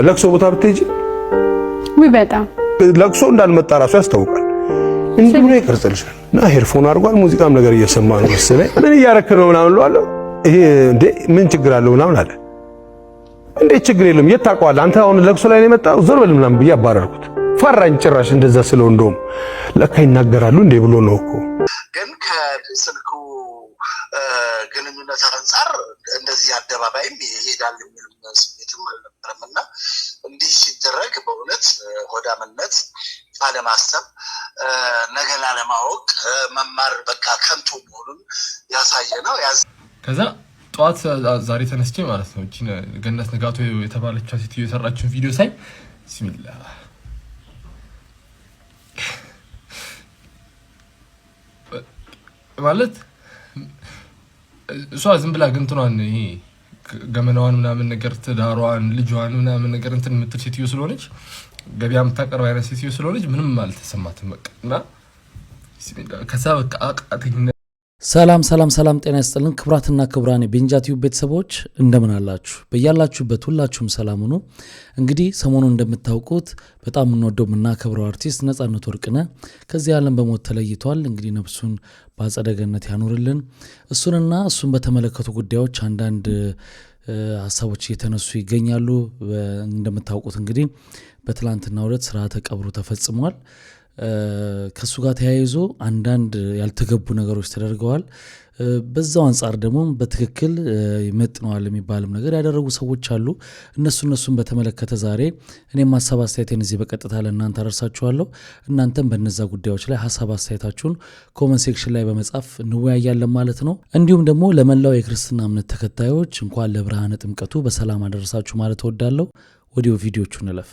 ለቅሶ ቦታ ብትሄጂ ወይ በጣም ለቅሶ እንዳልመጣ ራሱ ያስታውቃል። እንዲህ ነው ይቀርጽልሻል። እና ሄርፎን አድርጓል ሙዚቃም ነገር እየሰማ ነው መሰለኝ። ምን እያረክ ነው ምናምን እለዋለሁ። ይሄ እንዴ ምን ችግር አለው ምናምን አለ። እንዴ ችግር የለም የት ታውቀዋለህ አንተ አሁን ለቅሶ ላይ ነው የመጣው ዞር በል ምናምን ብዬ አባረርኩት። ፈራኝ ጭራሽ እንደዛ ስለው እንደውም ለካ ይናገራሉ እንዴ ብሎ ነው እኮ። ግን ከስልኩ ግንኙነት አንፃር እንደዚህ አደባባይም ይሄዳል የሚል ስሜትም አልነበረምና እንዲህ ሲደረግ በእውነት ሆዳምነት አለማሰብ ነገን አለማወቅ መማር በቃ ከንቱ መሆኑን ያሳየ ነው። ከዛ ጧት ዛሬ ተነስቼ ማለት ነው እቺ ገነት ንጋቱ የተባለች ሴትዮ የሰራችውን ቪዲዮ ሳይ ቢስሚላህ ማለት እሷ ዝም ብላ ግንትኗን ይሄ ገመናዋን ምናምን ነገር ትዳሯን ልጇን ምናምን ነገር እንትን የምትል ሴትዮ ስለሆነች ገበያ የምታቀርብ አይነት ሴትዮ ስለሆነች ምንም ማለት ተሰማትም በቃ እና ከዛ በቃ አቃተኝ። ሰላም ጤና ይስጥልን ክብራትና ክብራን የቤንጃቲው ቤተሰቦች እንደምን አላችሁ? በእያላችሁበት ሁላችሁም ሰላም ሁኑ። እንግዲህ ሰሞኑን እንደምታውቁት በጣም እንወደው የምናከብረው አርቲስት ነጻነት ወርቅነህ ከዚህ ዓለም በሞት ተለይቷል። እንግዲህ ነፍሱን በአጸደ ገነት ያኑርልን። እሱንና እሱን በተመለከቱ ጉዳዮች አንዳንድ ሀሳቦች እየተነሱ ይገኛሉ። እንደምታውቁት እንግዲህ በትላንትናው ዕለት ስርዓተ ቀብሩ ተፈጽሟል። ከሱ ጋር ተያይዞ አንዳንድ ያልተገቡ ነገሮች ተደርገዋል። በዛው አንፃር ደግሞ በትክክል ይመጥነዋል የሚባልም ነገር ያደረጉ ሰዎች አሉ። እነሱን በተመለከተ ዛሬ እኔም ሀሳብ አስተያየቴን እዚህ በቀጥታ ለእናንተ አደርሳችኋለሁ። እናንተም በነዛ ጉዳዮች ላይ ሀሳብ አስተያየታችሁን ኮመንት ሴክሽን ላይ በመጻፍ እንወያያለን ማለት ነው። እንዲሁም ደግሞ ለመላው የክርስትና እምነት ተከታዮች እንኳን ለብርሃነ ጥምቀቱ በሰላም አደረሳችሁ ማለት እወዳለሁ። ወዲዮ ቪዲዮቹ እንለፍ።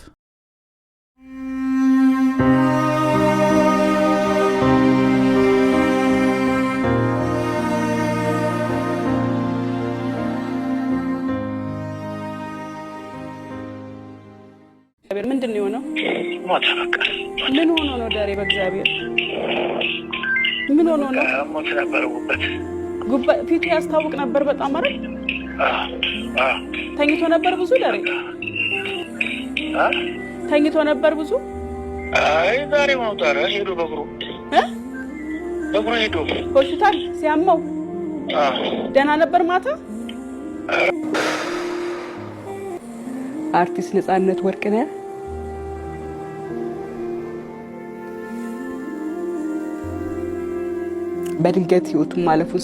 ምንድን ነው የሆነው? ሞት በቃ ምን ሆኖ ነው ዳሬ? በእግዚአብሔር ምን ሆኖ ነው? ሞት ነበረውበት ጉበት ፊቱ ያስታውቅ ነበር በጣም አይደል? ተኝቶ ነበር ብዙ ዳሬ ተኝቶ ነበር ብዙ። አይ ዛሬ ማውጣረ ሄዶ በእግሩ ሄዶ ሆስፒታል ሲያመው ደህና ነበር ማታ። አርቲስት ነጻነት ወርቅነህ በድንገት ህይወቱን ማለፉን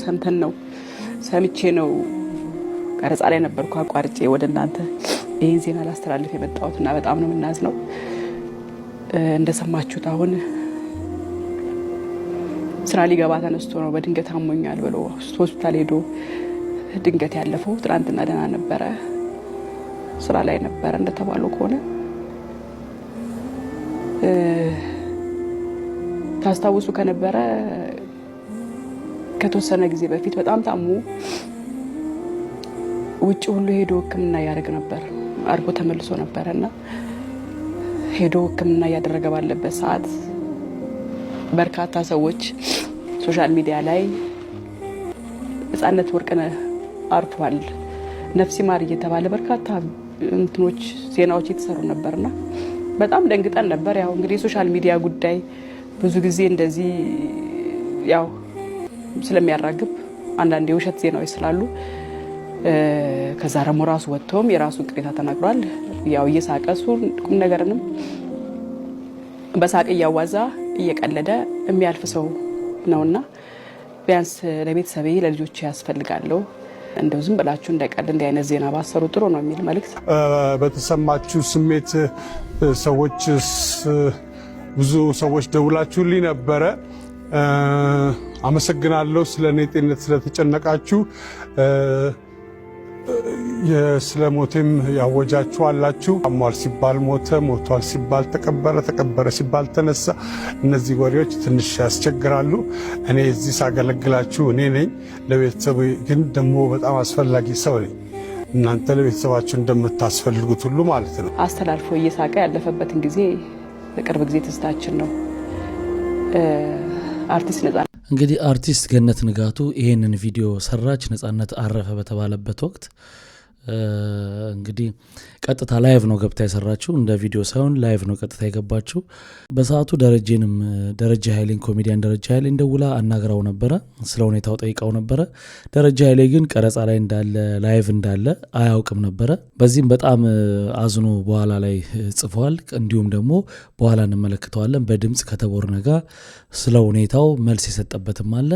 ሰምቼ ነው ቀረጻ ላይ ነበርኩ አቋርጬ ወደ እናንተ ይሄን ዜና ላስተላልፍ የመጣሁትና በጣም ነው የምናዝነው። እንደሰማችሁት አሁን ስራ ሊገባ ተነስቶ ነው በድንገት አሞኛል ብሎ ሆስፒታል ሄዶ ድንገት ያለፈው። ትናንትና ደህና ነበረ ስራ ላይ ነበር እንደተባለው ከሆነ ታስታውሱ ከነበረ ከተወሰነ ጊዜ በፊት በጣም ታሞ ውጭ ሁሉ ሄዶ ህክምና ያደርግ ነበር አርጎ ተመልሶ ነበርና ሄዶ ህክምና ያደረገ ባለበት ሰዓት በርካታ ሰዎች ሶሻል ሚዲያ ላይ ነጻነት ወርቅነህ አርፏል ነፍስ ይማር እየተባለ በርካታ እንትኖች ዜናዎች የተሰሩ ነበርና በጣም ደንግጠን ነበር። ያው እንግዲህ ሶሻል ሚዲያ ጉዳይ ብዙ ጊዜ እንደዚህ ያው ስለሚያራግብ አንዳንድ የውሸት ዜናዎች ስላሉ ከዛ ደግሞ ራሱ ወጥቶም የራሱን ቅሬታ ተናግሯል። ያው እየሳቀሱ ቁም ነገርንም በሳቅ እያዋዛ እየቀለደ የሚያልፍ ሰው ነውና ቢያንስ ለቤተሰቤ ለልጆቼ ያስፈልጋለሁ እንደው ዝም ብላችሁ እንደቀልድ እንዲህ አይነት ዜና ባሰሩ ጥሩ ነው የሚል መልእክት በተሰማችሁ ስሜት ሰዎች ብዙ ሰዎች ደውላችሁልኝ ነበረ። አመሰግናለሁ ስለኔ ጤንነት ስለተጨነቃችሁ። ስለሞቴም ያወጃችሁ አላችሁ። አሟል ሲባል ሞተ፣ ሞቷል ሲባል ተቀበረ፣ ተቀበረ ሲባል ተነሳ። እነዚህ ወሬዎች ትንሽ ያስቸግራሉ። እኔ እዚህ ሳገለግላችሁ እኔ ነኝ። ለቤተሰቡ ግን ደግሞ በጣም አስፈላጊ ሰው ነኝ። እናንተ ለቤተሰባችሁ እንደምታስፈልጉት ሁሉ ማለት ነው። አስተላልፎ እየሳቀ ያለፈበትን ጊዜ በቅርብ ጊዜ ትዝታችን ነው። አርቲስት ነጻነት እንግዲህ አርቲስት ገነት ንጋቱ ይሄንን ቪዲዮ ሰራች። ነጻነት አረፈ በተባለበት ወቅት እንግዲህ ቀጥታ ላይቭ ነው ገብታ የሰራችው እንደ ቪዲዮ ሳይሆን ላይቭ ነው ቀጥታ የገባችው። በሰዓቱ ደረጀ ኃይሌን ኮሜዲያን ደረጀ ኃይሌን ደውላ አናግራው ነበረ፣ ስለ ሁኔታው ጠይቃው ነበረ። ደረጀ ኃይሌ ግን ቀረጻ ላይ እንዳለ ላይቭ እንዳለ አያውቅም ነበረ። በዚህም በጣም አዝኖ በኋላ ላይ ጽፏል። እንዲሁም ደግሞ በኋላ እንመለከተዋለን በድምጽ ከተቦርነ ጋር ስለ ሁኔታው መልስ የሰጠበትም አለ።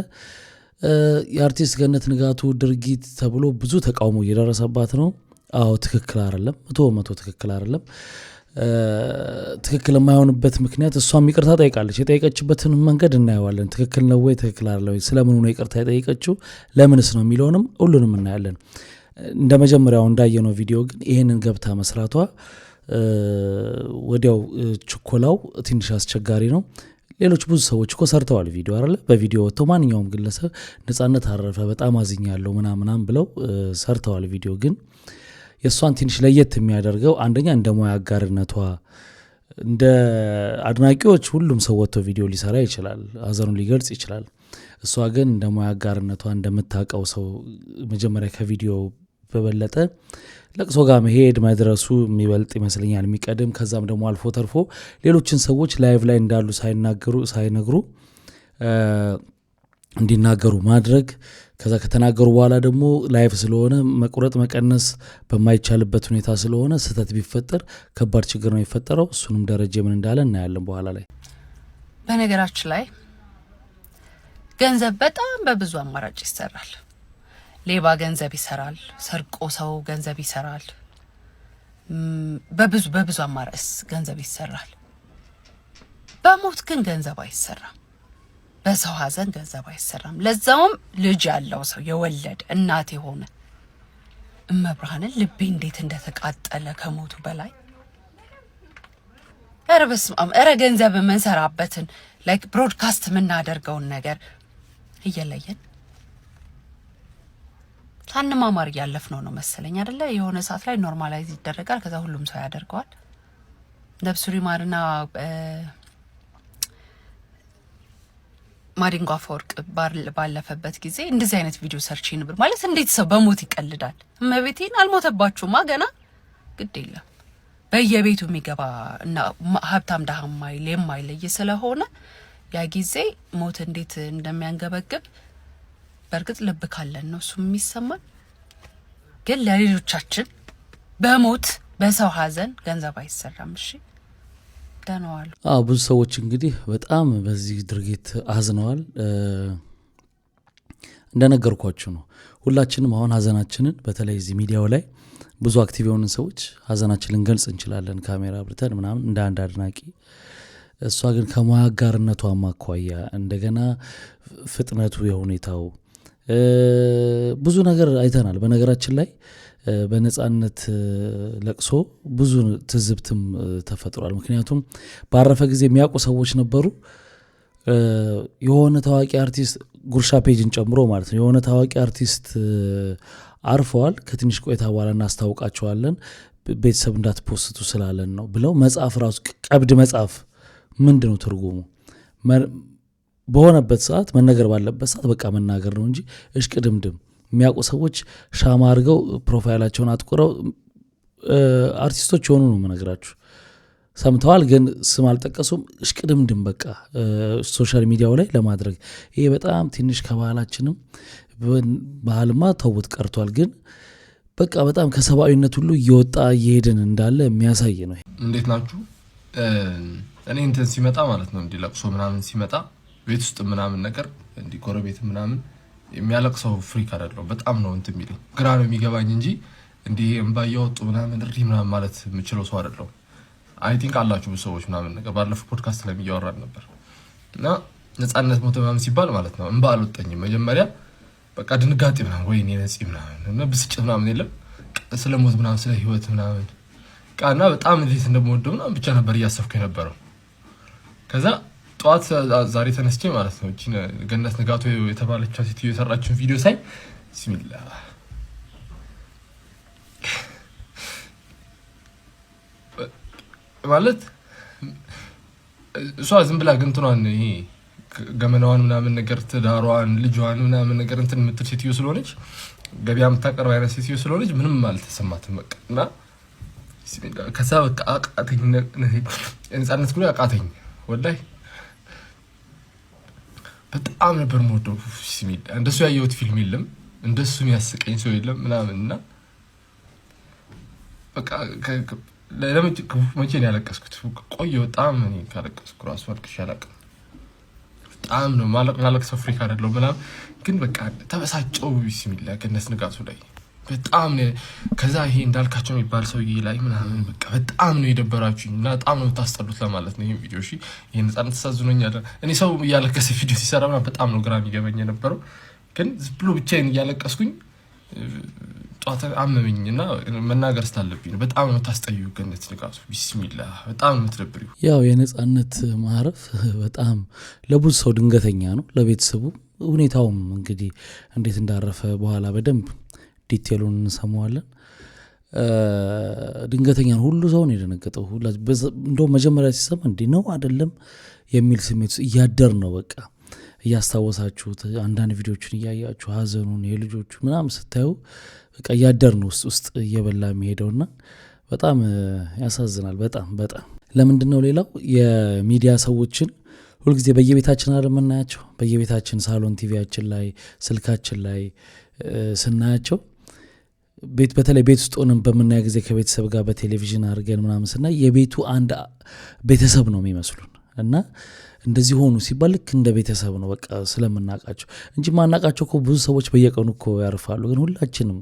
የአርቲስት ገነት ንጋቱ ድርጊት ተብሎ ብዙ ተቃውሞ እየደረሰባት ነው። አዎ ትክክል አይደለም፣ 100% ትክክል አይደለም። ትክክል የማይሆንበት ምክንያት እሷም ይቅርታ ጠይቃለች። የጠየቀችበትን መንገድ እናየዋለን። ትክክል ነው ወይ ትክክል አይደለም ወይ፣ ስለምን ነው ይቅርታ የጠየቀችው፣ ለምንስ ነው የሚለውንም ሁሉንም እናያለን። እንደ መጀመሪያው እንዳየነው ቪዲዮ ግን ይሄንን ገብታ መስራቷ ወዲያው ችኮላው ትንሽ አስቸጋሪ ነው። ሌሎች ብዙ ሰዎች እኮ ሰርተዋል ቪዲዮ አይደለ? በቪዲዮ ወጥቶ ማንኛውም ግለሰብ ነጻነት አረፈ በጣም አዝኛለሁ ምናምን ብለው ሰርተዋል ቪዲዮ። ግን የእሷን ትንሽ ለየት የሚያደርገው አንደኛ እንደ ሙያ አጋርነቷ፣ እንደ አድናቂዎች ሁሉም ሰው ወጥቶ ቪዲዮ ሊሰራ ይችላል፣ ሀዘኑን ሊገልጽ ይችላል። እሷ ግን እንደ ሙያ አጋርነቷ እንደምታውቀው ሰው መጀመሪያ ከቪዲዮ በበለጠ ለቅሶ ጋር መሄድ መድረሱ የሚበልጥ ይመስለኛል የሚቀድም። ከዛም ደግሞ አልፎ ተርፎ ሌሎችን ሰዎች ላይቭ ላይ እንዳሉ ሳይነግሩ እንዲናገሩ ማድረግ፣ ከዛ ከተናገሩ በኋላ ደግሞ ላይቭ ስለሆነ መቁረጥ መቀነስ በማይቻልበት ሁኔታ ስለሆነ ስህተት ቢፈጠር ከባድ ችግር ነው የሚፈጠረው። እሱንም ደረጀ ምን እንዳለ እናያለን በኋላ ላይ። በነገራችን ላይ ገንዘብ በጣም በብዙ አማራጭ ይሰራል። ሌባ ገንዘብ ይሰራል፣ ሰርቆ ሰው ገንዘብ ይሰራል፣ በብዙ አማራጭ ገንዘብ ይሰራል። በሞት ግን ገንዘብ አይሰራም። በሰው ሀዘን ገንዘብ አይሰራም። ለዛውም ልጅ ያለው ሰው የወለደ እናት የሆነ እመብርሃንን ልቤ እንዴት እንደተቃጠለ ከሞቱ በላይ። ኧረ በስመ አብ! ኧረ ገንዘብ የምንሰራበትን ላይክ ብሮድካስት የምናደርገውን ነገር እየለየን ሳንማማር እያለፍነው ነው መሰለኝ አይደለ? የሆነ ሰዓት ላይ ኖርማላይዝ ይደረጋል፣ ከዛ ሁሉም ሰው ያደርገዋል። ነብሱ ይማርና ማዲንጎ አፈወርቅ ባለፈበት ጊዜ እንደዚህ አይነት ቪዲዮ ሰርች ነበር። ማለት እንዴት ሰው በሞት ይቀልዳል? እመቤቴን አልሞተባችሁማ ገና ግድ የለም በየቤቱ የሚገባ እና ሀብታም ደሃ የማይለይ ስለሆነ ያ ጊዜ ሞት እንዴት እንደሚያንገበግብ በእርግጥ ልብ ካለን ነው እሱ የሚሰማን። ግን ለሌሎቻችን በሞት በሰው ሀዘን ገንዘብ አይሰራም። እሺ ደናዋል። ብዙ ሰዎች እንግዲህ በጣም በዚህ ድርጊት አዝነዋል። እንደነገርኳችሁ ነው ሁላችንም አሁን ሀዘናችንን በተለይ እዚህ ሚዲያው ላይ ብዙ አክቲቭ የሆኑ ሰዎች ሀዘናችንን ገልጽ እንችላለን ካሜራ አብርተን ምናምን እንደ አንድ አድናቂ። እሷ ግን ከሙያ አጋርነቷ ማኳያ እንደገና ፍጥነቱ የሁኔታው ብዙ ነገር አይተናል። በነገራችን ላይ በነጻነት ለቅሶ ብዙ ትዝብትም ተፈጥሯል። ምክንያቱም ባረፈ ጊዜ የሚያውቁ ሰዎች ነበሩ። የሆነ ታዋቂ አርቲስት ጉርሻ ፔጅን ጨምሮ ማለት ነው የሆነ ታዋቂ አርቲስት አርፈዋል። ከትንሽ ቆይታ በኋላ እናስታውቃቸዋለን ቤተሰብ እንዳትፖስቱ ስላለን ነው ብለው መጽሐፍ ራሱ ቀብድ መጽሐፍ ምንድን ነው ትርጉሙ? በሆነበት ሰዓት መነገር ባለበት ሰዓት በቃ መናገር ነው እንጂ እሽቅድምድም የሚያውቁ ሰዎች ሻማ አድርገው ፕሮፋይላቸውን አጥቁረው አርቲስቶች የሆኑ ነው መነግራችሁ ሰምተዋል፣ ግን ስም አልጠቀሱም። እሽቅድምድም በቃ ሶሻል ሚዲያው ላይ ለማድረግ ይሄ በጣም ትንሽ ከባህላችንም ባህልማ ተውት ቀርቷል። ግን በቃ በጣም ከሰብአዊነት ሁሉ እየወጣ እየሄድን እንዳለ የሚያሳይ ነው። እንዴት ናችሁ? እኔ እንትን ሲመጣ ማለት ነው እንዲህ ለቅሶ ምናምን ሲመጣ ቤት ውስጥ ምናምን ነገር እንዲህ ጎረቤት ምናምን የሚያለቅሰው ፍሪክ አይደለም። በጣም ነው እንትን የሚለኝ ግራ ነው የሚገባኝ እንጂ እንዲህ እምባ እያወጡ ምናምን እሪ ምናምን ማለት የምችለው ሰው አይደለም። አይ ቲንክ አላችሁ ብዙ ሰዎች ምናምን ነገር ባለፈው ፖድካስት ላይ እያወራን ነበር እና ነጻነት ሞተ ምናምን ሲባል ማለት ነው እምባ አልወጣኝም። መጀመሪያ በቃ ድንጋጤ ምናምን ወይኔ ነፂ ምናምን እና ብስጭት ምናምን የለም ስለ ሞት ምናምን ስለ ህይወት ምናምን ቃና በጣም እንዴት እንደምወደው ምናምን ብቻ ነበር እያሰብኩ የነበረው። ከዛ ጧት ዛሬ ተነስቼ ማለት ነው እቺ ገነት ንጋቱ የተባለች ሴትዮ የሰራችውን ቪዲዮ ሳይ ቢስሚላህ ማለት እሷ ዝም ብላ ግንትኗን ይሄ ገመናዋን ምናምን ነገር ትዳሯን ልጇን ምናምን ነገር እንትን የምትል ሴትዮ ስለሆነች ገበያ የምታቀርብ አይነት ሴትዮ ስለሆነች ምንም አልተሰማትም በቃ እና ከዛ በቃ አቃተኝ ነፃነት ጉዳይ አቃተኝ ወላሂ በጣም ነበር የምወደው ሲሚል እንደሱ ያየሁት ፊልም የለም እንደሱ የሚያስቀኝ ሰው የለም ምናምንና በቃ መቼ ነው ያለቀስኩት ቆየሁ በጣም እኔ ካለቀስኩ ራሱ አልቅሼ አላውቅም በጣም ነው ማለቅስ አፍሪካ አይደለም ምናምን ግን በቃ ተበሳጨው ሲሚል ገነት ንጋቱ ላይ በጣም ከዛ ይሄ እንዳልካቸው የሚባል ሰውዬ ላይ ምናምን በቃ በጣም ነው የደበራችሁኝ እና በጣም ነው ታስጠሉት ለማለት ነው ይሄ ቪዲዮ እሺ ይሄ ነፃነት ተሳዝኖኛል እኔ ሰው ያለቀሰ ቪዲዮ ሲሰራ በጣም ነው ግራ የሚገበኝ የነበረው ግን ብሎ ብቻዬን ያለቀስኩኝ ጧት አመመኝና መናገር ስላለብኝ በጣም ነው ታስጠዩ ገነት ንጋቱ ቢስሚላህ በጣም ነው የምትደብሪው ያው የነፃነት ማረፍ በጣም ለብዙ ሰው ድንገተኛ ነው ለቤተሰቡ ሁኔታውም እንግዲህ እንዴት እንዳረፈ በኋላ በደንብ ዲቴሉን እንሰማዋለን ድንገተኛ ሁሉ ሰው ነው የደነገጠው እንደው መጀመሪያ ሲሰማ እንዴ ነው አይደለም የሚል ስሜት እያደር ነው በቃ እያስታወሳችሁት አንዳንድ ቪዲዮዎችን እያያችሁ ሀዘኑን የልጆቹ ምናምን ስታዩ በቃ እያደር ነው ውስጥ እየበላ የሚሄደውና በጣም ያሳዝናል በጣም ለምንድነው ሌላው የሚዲያ ሰዎችን ሁልጊዜ በየቤታችን አይደል የምናያቸው በየቤታችን ሳሎን ቲቪያችን ላይ ስልካችን ላይ ስናያቸው ቤት በተለይ ቤት ውስጥ ሆነን በመናያ ጊዜ ከቤተሰብ ጋር በቴሌቪዥን አድርገን ምናምን ስናይ የቤቱ አንድ ቤተሰብ ነው የሚመስሉን እና እንደዚህ ሆኑ ሲባል ልክ እንደ ቤተሰብ ነው በቃ ስለምናቃቸው እንጂ ማናቃቸው እኮ ብዙ ሰዎች በየቀኑ እኮ ያርፋሉ ግን ሁላችንም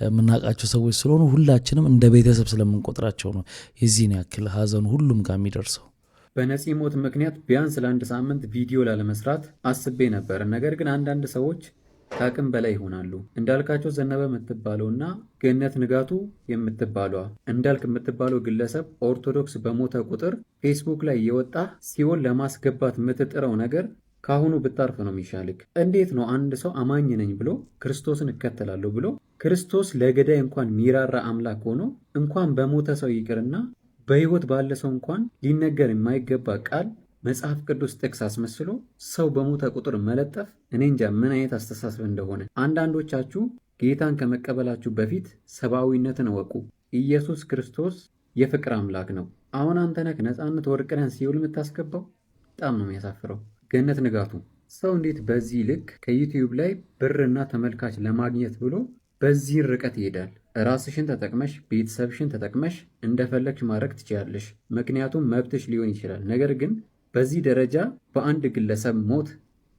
የምናቃቸው ሰዎች ስለሆኑ ሁላችንም እንደ ቤተሰብ ስለምንቆጥራቸው ነው የዚህን ያክል ሀዘኑ ሁሉም ጋር የሚደርሰው በነፂ ሞት ምክንያት ቢያንስ ለአንድ ሳምንት ቪዲዮ ላለመስራት አስቤ ነበር ነገር ግን አንዳንድ ሰዎች ታቅም በላይ ይሆናሉ እንዳልካቸው ዘነበ የምትባለውና ገነት ንጋቱ የምትባለዋ እንዳልክ የምትባለው ግለሰብ ኦርቶዶክስ በሞተ ቁጥር ፌስቡክ ላይ የወጣ ሲሆን ለማስገባት የምትጥረው ነገር ካሁኑ ብታርፍ ነው የሚሻልክ እንዴት ነው አንድ ሰው አማኝ ነኝ ብሎ ክርስቶስን እከተላለሁ ብሎ ክርስቶስ ለገዳይ እንኳን ሚራራ አምላክ ሆኖ እንኳን በሞተ ሰው ይቅርና በህይወት ባለ ሰው እንኳን ሊነገር የማይገባ ቃል መጽሐፍ ቅዱስ ጥቅስ አስመስሎ ሰው በሞተ ቁጥር መለጠፍ እኔ እንጃ ምን አይነት አስተሳሰብ እንደሆነ አንዳንዶቻችሁ ጌታን ከመቀበላችሁ በፊት ሰብአዊነትን ወቁ ኢየሱስ ክርስቶስ የፍቅር አምላክ ነው አሁን አንተ ነህ ነፃነት ወርቅነህን ሲውል የምታስገባው በጣም ነው የሚያሳፍረው ገነት ንጋቱ ሰው እንዴት በዚህ ልክ ከዩቲዩብ ላይ ብርና ተመልካች ለማግኘት ብሎ በዚህ ርቀት ይሄዳል ራስሽን ተጠቅመሽ ቤተሰብሽን ተጠቅመሽ እንደፈለግሽ ማድረግ ትችላለሽ ምክንያቱም መብትሽ ሊሆን ይችላል ነገር ግን በዚህ ደረጃ በአንድ ግለሰብ ሞት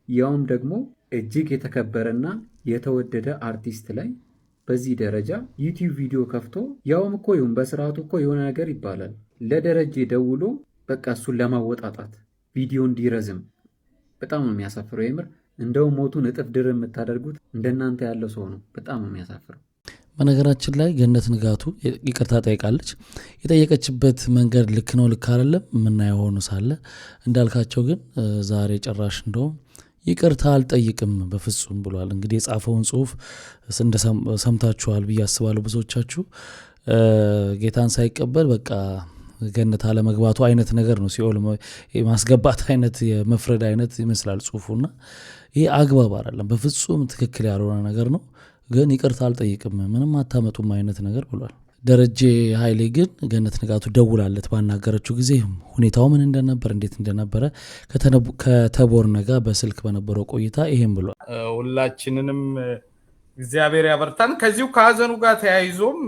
ያውም ደግሞ እጅግ የተከበረና የተወደደ አርቲስት ላይ በዚህ ደረጃ ዩቲዩብ ቪዲዮ ከፍቶ ያውም እኮ ይሁን በስርዓቱ እኮ የሆነ ነገር ይባላል ለደረጃ ደውሎ በቃ እሱን ለማወጣጣት ቪዲዮ እንዲረዝም በጣም ነው የሚያሳፍረው የምር እንደው ሞቱን እጥፍ ድር የምታደርጉት እንደናንተ ያለው ሰው ነው በጣም ነው የሚያሳፍረው በነገራችን ላይ ገነት ንጋቱ ይቅርታ ጠይቃለች የጠየቀችበት መንገድ ልክ ነው ልክ አይደለም ምናየው ሆኖ ሳለ እንዳልካቸው ግን ዛሬ ጭራሽ እንደው ይቅርታ አልጠይቅም በፍጹም ብሏል እንግዲህ የጻፈውን ጽሁፍ ሰምታችኋል ብዬ አስባለሁ ብዙዎቻችሁ ጌታን ሳይቀበል በቃ ገነት አለ መግባቱ አይነት ነገር ነው ሲኦል ማስገባት አይነት የመፍረድ አይነት ይመስላል ጽሁፉና ይሄ አግባብ አይደለም በፍጹም ትክክል ያልሆነ ነገር ነው ግን ይቅርታ አልጠይቅም ምንም አታመጡም አይነት ነገር ብሏል ደረጀ ኃይሌ ግን ገነት ንጋቱ ደውላለት ባናገረችው ጊዜ ሁኔታው ምን እንደነበር እንዴት እንደነበረ ከተቦርነ ጋር በስልክ በነበረው ቆይታ ይሄን ብሏል ሁላችንንም እግዚአብሔር ያበርታን ከዚሁ ከሀዘኑ ጋር ተያይዞም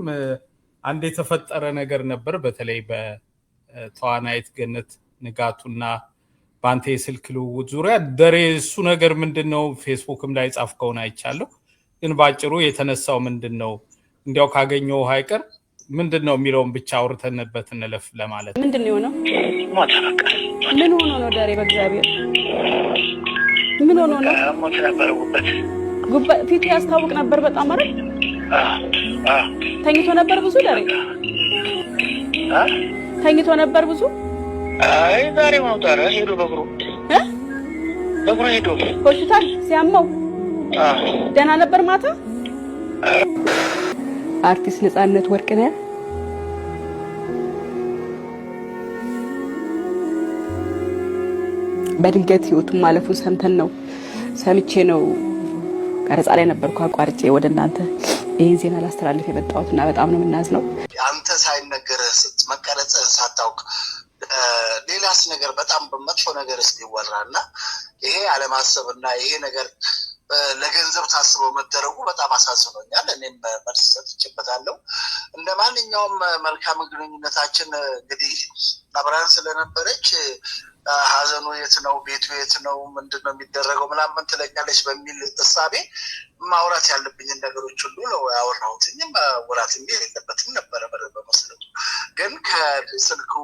አንድ የተፈጠረ ነገር ነበር በተለይ በተዋናይት ገነት ንጋቱና ባንተ የስልክ ልውውጥ ዙሪያ ደሬ እሱ ነገር ምንድነው ፌስቡክም ላይ ጻፍከውን አይቻለሁ ግን ባጭሩ የተነሳው ምንድነው እንዲያው ካገኘው ሃይቀር ምንድነው የሚለውን ብቻ አውርተንበት እንለፍ ለማለት ምንድነው የሆነው ሞተ በቃ ምን ሆኖ ነው ዳሬ በእግዚአብሔር ምን ሆኖ ነው ሞተ ነበር ጉበት ፊቱ ያስታውቅ ነበር በጣም አይደል ተኝቶ ነበር ብዙ ዳሬ ተኝቶ ነበር ብዙ አይ ዛሬ ማውጣራ ሄዶ በእግሩ ሄዶ ሆስፒታል ሲያመው ደህና ነበር ማታ አርቲስት ነፃነት ወርቅነህ በድንገት ህይወቱን ማለፉን ሰምቼ ነው ቀረጻ ላይ ነበርኩ አቋርጬ ወደ እናንተ ይህን ዜና ላስተላልፍ የመጣሁትና በጣም ነው የምናዝነው። አንተ ሳይነገርህ መቀረጽህን ሳታውቅ ሌላስ ነገር በጣም በመጥፎ ነገር ይወራና ይሄ አለማሰብና ይሄ ነገር ለገንዘብ ታስበው መደረጉ በጣም አሳዝኖኛል። እኔም መልስ ሰጥቼበታለሁ። እንደ ማንኛውም መልካም ግንኙነታችን እንግዲህ አብራን ስለነበረች ሀዘኑ የት ነው ቤቱ የት ነው ምንድነው የሚደረገው ምናምን ትለኛለች በሚል እሳቤ ማውራት ያለብኝን ነገሮች ሁሉ ነው ያወራሁት። ማውራት የሌለበትም ነበረ በመሰረቱ። ግን ከስልኩ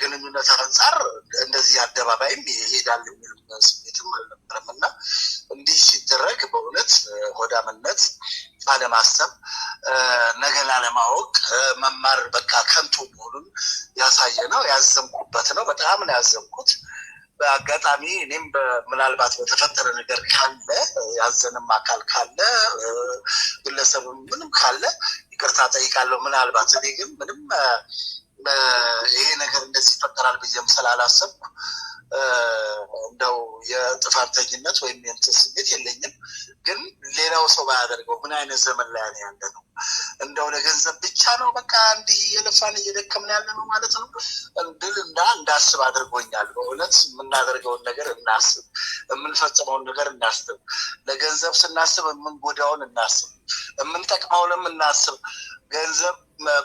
ግንኙነት አንጻር እንደዚህ አደባባይም ይሄዳል የሚል ስሜትም አልነበረም እና እንዲህ ሲደረግ በእውነት ሆዳምነት፣ አለማሰብ፣ ነገን አለማወቅ፣ መማር በቃ ከንቱ መሆኑን ያሳየ ነው። ያዘንኩበት ነው። በጣም ነው ያዘንኩት። በአጋጣሚ እኔም ምናልባት በተፈጠረ ነገር ካለ ያዘንም አካል ካለ ግለሰብ ምንም ካለ ይቅርታ ጠይቃለሁ። ምናልባት እኔ ግን ምንም ይሄ ነገር እንደዚህ ይፈጠራል ብዬም ስላላሰብኩ እንደው የጥፋተኝነት ወይም የእንትን ስሜት የለኝም። ግን ሌላው ሰው ባያደርገው ምን አይነት ዘመን ላይ ያለ ነው? እንደው ለገንዘብ ብቻ ነው በቃ እንዲህ የለፋን እየደከምን ያለ ነው ማለት ነው እንድል እንዳስብ አድርጎኛል። በእውነት የምናደርገውን ነገር እናስብ፣ የምንፈጽመውን ነገር እናስብ። ለገንዘብ ስናስብ የምንጎዳውን እናስብ፣ የምንጠቅመውንም እናስብ። ገንዘብ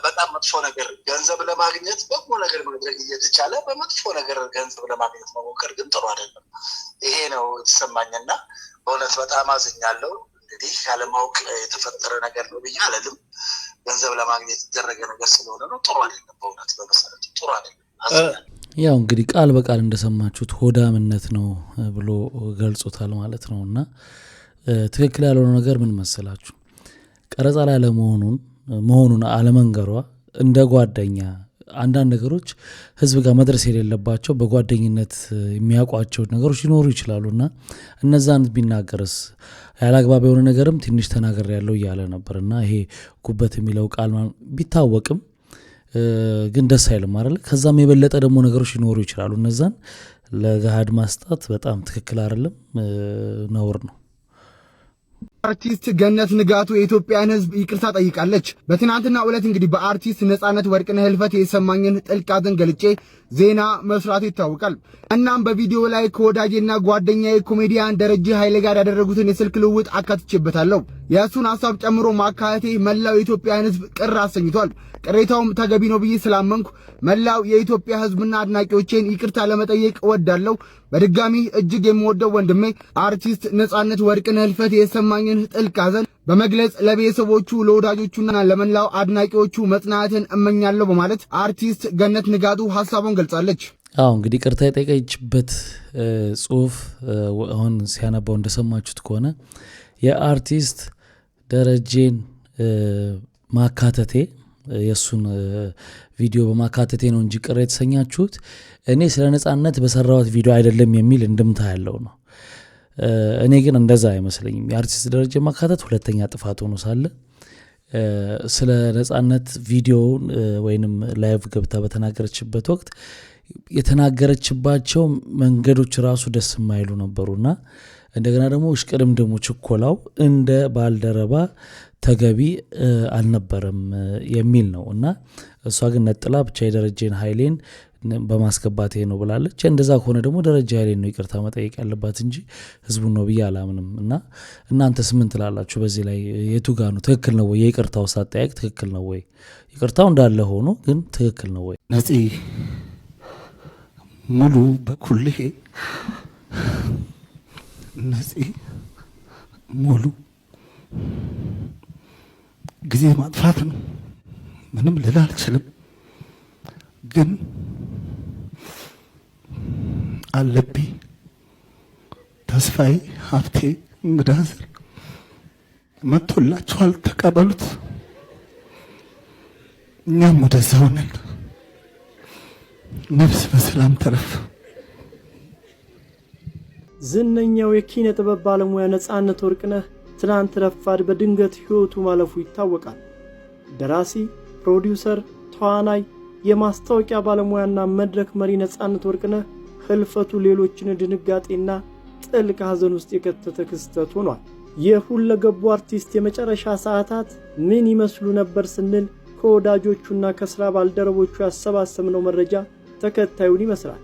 በጣም መጥፎ ነገር፣ ገንዘብ ለማግኘት በጎ ነገር ማድረግ እየተቻለ በመጥፎ ነገር ገንዘብ ለማግኘት መሞከር ግን ጥሩ አይደለም። ይሄ ነው የተሰማኝና በእውነት በጣም አዝኛለሁ። እንግዲህ ያለማወቅ የተፈጠረ ነገር ነው ብዬ አልልም። ገንዘብ ለማግኘት የተደረገ ነገር ስለሆነ ነው። ጥሩ አይደለም። በእውነት በመሰረቱ ጥሩ አይደለም። ያው እንግዲህ ቃል በቃል እንደሰማችሁት ሆዳምነት ነው ብሎ ገልጾታል ማለት ነው። እና ትክክል ያልሆነው ነገር ምን መሰላችሁ? ቀረጻ ላይ መሆኑን አለመንገሯ እንደ ጓደኛ አንዳንድ ነገሮች ህዝብ ጋር መድረስ የሌለባቸው በጓደኝነት የሚያውቋቸው ነገሮች ሊኖሩ ይችላሉና እነዛን ቢናገርስ ያላግባብ የሆነ ነገርም ትንሽ ተናገር ያለው እያለ ነበርና ይሄ ጉበት የሚለው ቃል ቢታወቅም ግን ደስ አይልም አይደል? ከዛም የበለጠ ደግሞ ነገሮች ሊኖሩ ይችላሉ። እነዛን ለገሃድ ማስጣት በጣም ትክክል አይደለም፣ ነውር ነው። አርቲስት ገነት ንጋቱ የኢትዮጵያን ህዝብ ይቅርታ ጠይቃለች። በትናንትና ዕለት እንግዲህ በአርቲስት ነጻነት ወርቅነህ ህልፈት የተሰማኝን ጥልቅ ሐዘን ገልጬ ዜና መስራቱ ይታወቃል። እናም በቪዲዮ ላይ ከወዳጄና ጓደኛዬ ኮሜዲያን ደረጀ ኃይሌ ጋር ያደረጉትን የስልክ ልውውጥ አካትቼበታለሁ። የእሱን ሐሳብ ጨምሮ ማካተቴ መላው የኢትዮጵያን ህዝብ ቅር አሰኝቷል። ቅሬታውም ተገቢ ነው ብዬ ስላመንኩ መላው የኢትዮጵያ ህዝብና አድናቂዎቼን ይቅርታ ለመጠየቅ እወዳለሁ። በድጋሚ እጅግ የምወደው ወንድሜ አርቲስት ነጻነት ወርቅነህ ህልፈት የተሰማኝን ጥልቅ ሐዘን በመግለጽ ለቤተሰቦቹ፣ ለወዳጆቹና ለመላው አድናቂዎቹ መጽናናትን እመኛለሁ በማለት አርቲስት ገነት ንጋቱ ሐሳቡን ገልጻለች። እንግዲህ ቅርታ የጠየቀችበት ጽሁፍ አሁን ሲያነባው እንደሰማችሁት ከሆነ የአርቲስት ደረጀን ማካተቴ የሱን ቪዲዮ በማካተቴ ነው እንጂ ቅር የተሰኛችሁት እኔ ስለ ነጻነት በሰራሁት ቪዲዮ አይደለም የሚል እንድምታ ያለው ነው። እኔ ግን እንደዛ አይመስለኝም። የአርቲስት ደረጀ ማካተት ሁለተኛ ጥፋት ሆኖ ሳለ ስለ ነጻነት ቪዲዮ ወይንም ላይቭ ገብታ በተናገረችበት ወቅት የተናገረችባቸው መንገዶች ራሱ ደስ የማይሉ ነበሩና እንደገና ደግሞ እሽቅድም ደግሞ ችኮላው እንደ ባልደረባ ተገቢ አልነበረም የሚል ነው እና እሷ ግን ነጥላ ብቻ የደረጀን ኃይሌን በማስገባት ነው ብላለች። እንደዛ ከሆነ ደግሞ ደረጀ ኃይሌን ነው ይቅርታ መጠየቅ ያለባት እንጂ ህዝቡን ነው ብዬ አላምንም። እና እናንተስ ምን ትላላችሁ? በዚህ ላይ የቱ ጋር ነው ትክክል ነው ወይ? የይቅርታው ሳጠያቅ ትክክል ነው ወይ? ይቅርታው እንዳለ ሆኖ ግን ትክክል ነው ወይ? ነፂ ሙሉ በኩልሄ ነፂ ሙሉ ጊዜ ማጥፋት ነው። ምንም ልል አልችልም። ግን አለብኝ ተስፋዬ ሀብቴ ምዳዝር መጥቶላችኋል፣ ተቀበሉት። እኛም ወደዛው ነን። ነፍስ በሰላም ተረፍ። ዝነኛው የኪነ ጥበብ ባለሙያ ነጻነት ወርቅነህ ትናንት ረፋድ በድንገት ህይወቱ ማለፉ ይታወቃል። ደራሲ፣ ፕሮዲውሰር፣ ተዋናይ፣ የማስታወቂያ ባለሙያና መድረክ መሪ ነጻነት ወርቅነህ ህልፈቱ ሌሎችን ድንጋጤና ጥልቅ ሐዘን ውስጥ የከተተ ክስተት ሆኗል። የሁለገቡ አርቲስት የመጨረሻ ሰዓታት ምን ይመስሉ ነበር ስንል ከወዳጆቹና ከሥራ ባልደረቦቹ ያሰባሰብነው መረጃ ተከታዩን ይመስላል።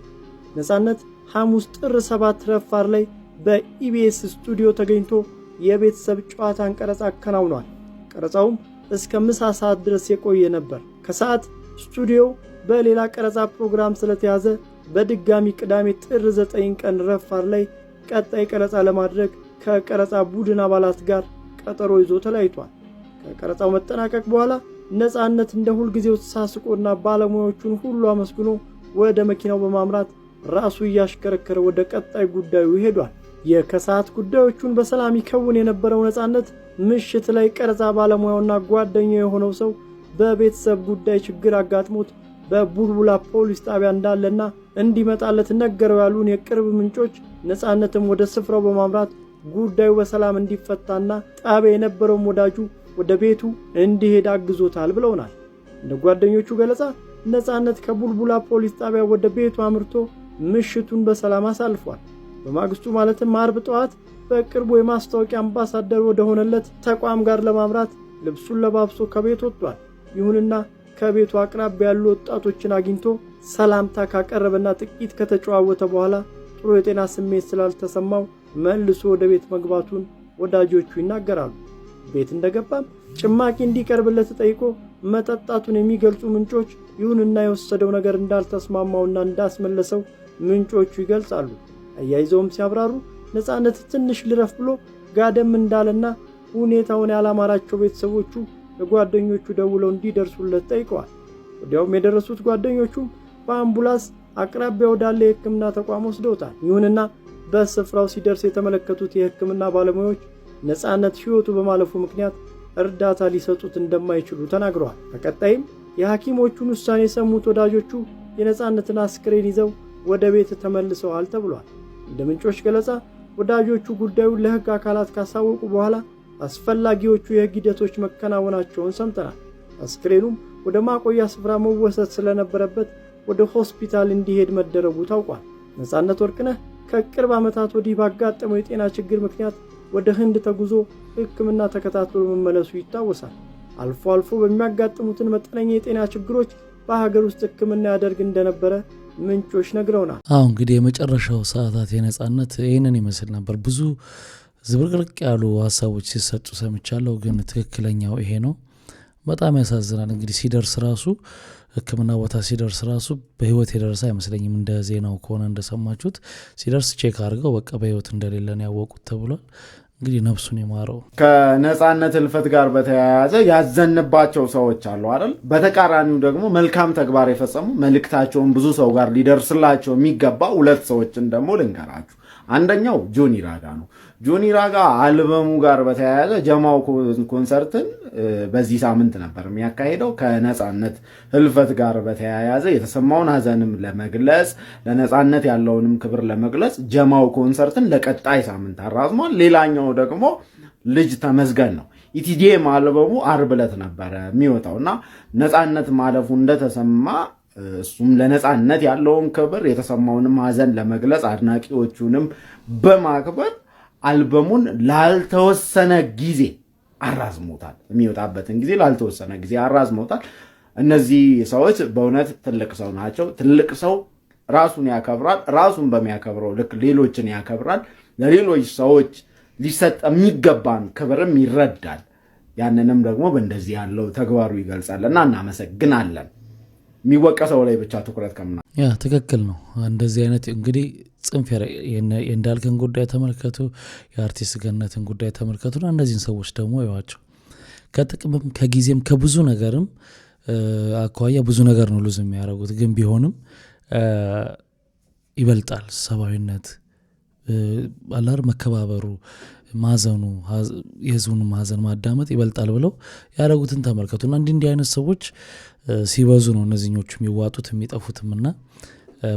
ነጻነት ሐሙስ ጥር 7 ረፋር ላይ በኢቢኤስ ስቱዲዮ ተገኝቶ የቤተሰብ ጨዋታን ቀረጻ አከናውኗል። ቀረጻውም እስከ ምሳ ሰዓት ድረስ የቆየ ነበር። ከሰዓት ስቱዲዮ በሌላ ቀረጻ ፕሮግራም ስለተያዘ በድጋሚ ቅዳሜ ጥር 9 ቀን ረፋር ላይ ቀጣይ ቀረጻ ለማድረግ ከቀረጻ ቡድን አባላት ጋር ቀጠሮ ይዞ ተለያይቷል። ከቀረጻው መጠናቀቅ በኋላ ነጻነት እንደ ሁልጊዜው ተሳስቆና ባለሙያዎቹን ሁሉ አመስግኖ ወደ መኪናው በማምራት ራሱ እያሽከረከረ ወደ ቀጣይ ጉዳዩ ሄዷል። የከሰዓት ጉዳዮቹን በሰላም ይከውን የነበረው ነጻነት ምሽት ላይ ቀረጻ ባለሙያውና ጓደኛው የሆነው ሰው በቤተሰብ ጉዳይ ችግር አጋጥሞት በቡልቡላ ፖሊስ ጣቢያ እንዳለና እንዲመጣለት ነገረው ያሉን የቅርብ ምንጮች ነጻነትም ወደ ስፍራው በማምራት ጉዳዩ በሰላም እንዲፈታና ጣቢያ የነበረውም ወዳጁ ወደ ቤቱ እንዲሄድ አግዞታል ብለውናል። እንደ ጓደኞቹ ገለጻ ነጻነት ከቡልቡላ ፖሊስ ጣቢያ ወደ ቤቱ አምርቶ ምሽቱን በሰላም አሳልፏል። በማግስቱ ማለትም አርብ ጠዋት በቅርቡ የማስታወቂያ አምባሳደር ወደ ሆነለት ተቋም ጋር ለማምራት ልብሱን ለባብሶ ከቤት ወጥቷል። ይሁንና ከቤቱ አቅራቢያ ያሉ ወጣቶችን አግኝቶ ሰላምታ ካቀረበና ጥቂት ከተጨዋወተ በኋላ ጥሩ የጤና ስሜት ስላልተሰማው መልሶ ወደ ቤት መግባቱን ወዳጆቹ ይናገራሉ። ቤት እንደገባም ጭማቂ እንዲቀርብለት ጠይቆ መጠጣቱን የሚገልጹ ምንጮች ይሁንና የወሰደው ነገር እንዳልተስማማውና እንዳስመለሰው ምንጮቹ ይገልጻሉ። አያይዘውም ሲያብራሩ ነጻነት ትንሽ ልረፍ ብሎ ጋደም እንዳለና ሁኔታውን ያላማራቸው ቤተሰቦቹ ለጓደኞቹ ደውለው እንዲደርሱለት ጠይቀዋል። ወዲያውም የደረሱት ጓደኞቹ በአምቡላንስ አቅራቢያ ወዳለ የሕክምና ተቋም ወስደውታል። ይሁንና በስፍራው ሲደርስ የተመለከቱት የሕክምና ባለሙያዎች ነጻነት ሕይወቱ በማለፉ ምክንያት እርዳታ ሊሰጡት እንደማይችሉ ተናግረዋል። በቀጣይም የሐኪሞቹን ውሳኔ የሰሙት ወዳጆቹ የነጻነትን አስክሬን ይዘው ወደ ቤት ተመልሰዋል ተብሏል። እንደ ምንጮች ገለጻ ወዳጆቹ ጉዳዩን ለሕግ አካላት ካሳወቁ በኋላ አስፈላጊዎቹ የሕግ ሂደቶች መከናወናቸውን ሰምተናል። አስክሬኑም ወደ ማቆያ ስፍራ መወሰድ ስለነበረበት ወደ ሆስፒታል እንዲሄድ መደረጉ ታውቋል። ነጻነት ወርቅነህ ከቅርብ ዓመታት ወዲህ ባጋጠመው የጤና ችግር ምክንያት ወደ ህንድ ተጉዞ ሕክምና ተከታትሎ መመለሱ ይታወሳል። አልፎ አልፎ በሚያጋጥሙትን መጠነኛ የጤና ችግሮች በሀገር ውስጥ ሕክምና ያደርግ እንደነበረ ምንጮች ነግረውናል። እንግዲህ የመጨረሻው ሰዓታት የነጻነት ይህንን ይመስል ነበር። ብዙ ዝብርቅርቅ ያሉ ሀሳቦች ሲሰጡ ሰምቻለሁ፣ ግን ትክክለኛው ይሄ ነው። በጣም ያሳዝናል። እንግዲህ ሲደርስ ራሱ ሕክምና ቦታ ሲደርስ ራሱ በህይወት የደረሰ አይመስለኝም። እንደ ዜናው ከሆነ እንደሰማችሁት ሲደርስ ቼክ አድርገው በቃ በህይወት እንደሌለን ያወቁት ተብሏል። እንግዲህ ነፍሱን የማረው። ከነጻነት ህልፈት ጋር በተያያዘ ያዘንባቸው ሰዎች አሉ አይደል? በተቃራኒው ደግሞ መልካም ተግባር የፈጸሙ መልእክታቸውን ብዙ ሰው ጋር ሊደርስላቸው የሚገባ ሁለት ሰዎችን ደግሞ ልንገራችሁ። አንደኛው ጆኒ ራጋ ነው። ጆኒ ራጋ አልበሙ ጋር በተያያዘ ጀማው ኮንሰርትን በዚህ ሳምንት ነበር የሚያካሄደው። ከነጻነት ህልፈት ጋር በተያያዘ የተሰማውን ሀዘንም ለመግለጽ ለነጻነት ያለውንም ክብር ለመግለጽ ጀማው ኮንሰርትን ለቀጣይ ሳምንት አራዝሟል። ሌላኛው ደግሞ ልጅ ተመስገን ነው። ኢቲዲኤም አልበሙ አርብ ዕለት ነበረ የሚወጣው እና ነጻነት ማለፉ እንደተሰማ እሱም ለነጻነት ያለውን ክብር የተሰማውንም ሀዘን ለመግለጽ አድናቂዎቹንም በማክበር አልበሙን ላልተወሰነ ጊዜ አራዝሞታል። የሚወጣበትን ጊዜ ላልተወሰነ ጊዜ አራዝሞታል። እነዚህ ሰዎች በእውነት ትልቅ ሰው ናቸው። ትልቅ ሰው ራሱን ያከብራል። ራሱን በሚያከብረው ልክ ሌሎችን ያከብራል። ለሌሎች ሰዎች ሊሰጥ የሚገባን ክብርም ይረዳል። ያንንም ደግሞ በእንደዚህ ያለው ተግባሩ ይገልጻልና እናመሰግናለን። የሚወቀሰው ላይ ብቻ ትኩረት ከምና ትክክል ነው። እንደዚህ አይነት እንግዲህ ጽንፍ የእንዳልከን ጉዳይ ተመልከቱ፣ የአርቲስት ገነትን ጉዳይ ተመልከቱና እነዚህን ሰዎች ደግሞ ይዋቸው። ከጥቅምም ከጊዜም ከብዙ ነገርም አኳያ ብዙ ነገር ነው ሉዝ የሚያደርጉት። ግን ቢሆንም ይበልጣል ሰብአዊነት አላር መከባበሩ፣ ማዘኑ፣ የህዝቡን ማዘን ማዳመጥ ይበልጣል ብለው ያደረጉትን ተመልከቱና እንዲህ አይነት ሰዎች ሲበዙ ነው እነዚህኞቹ የሚዋጡት የሚጠፉትምና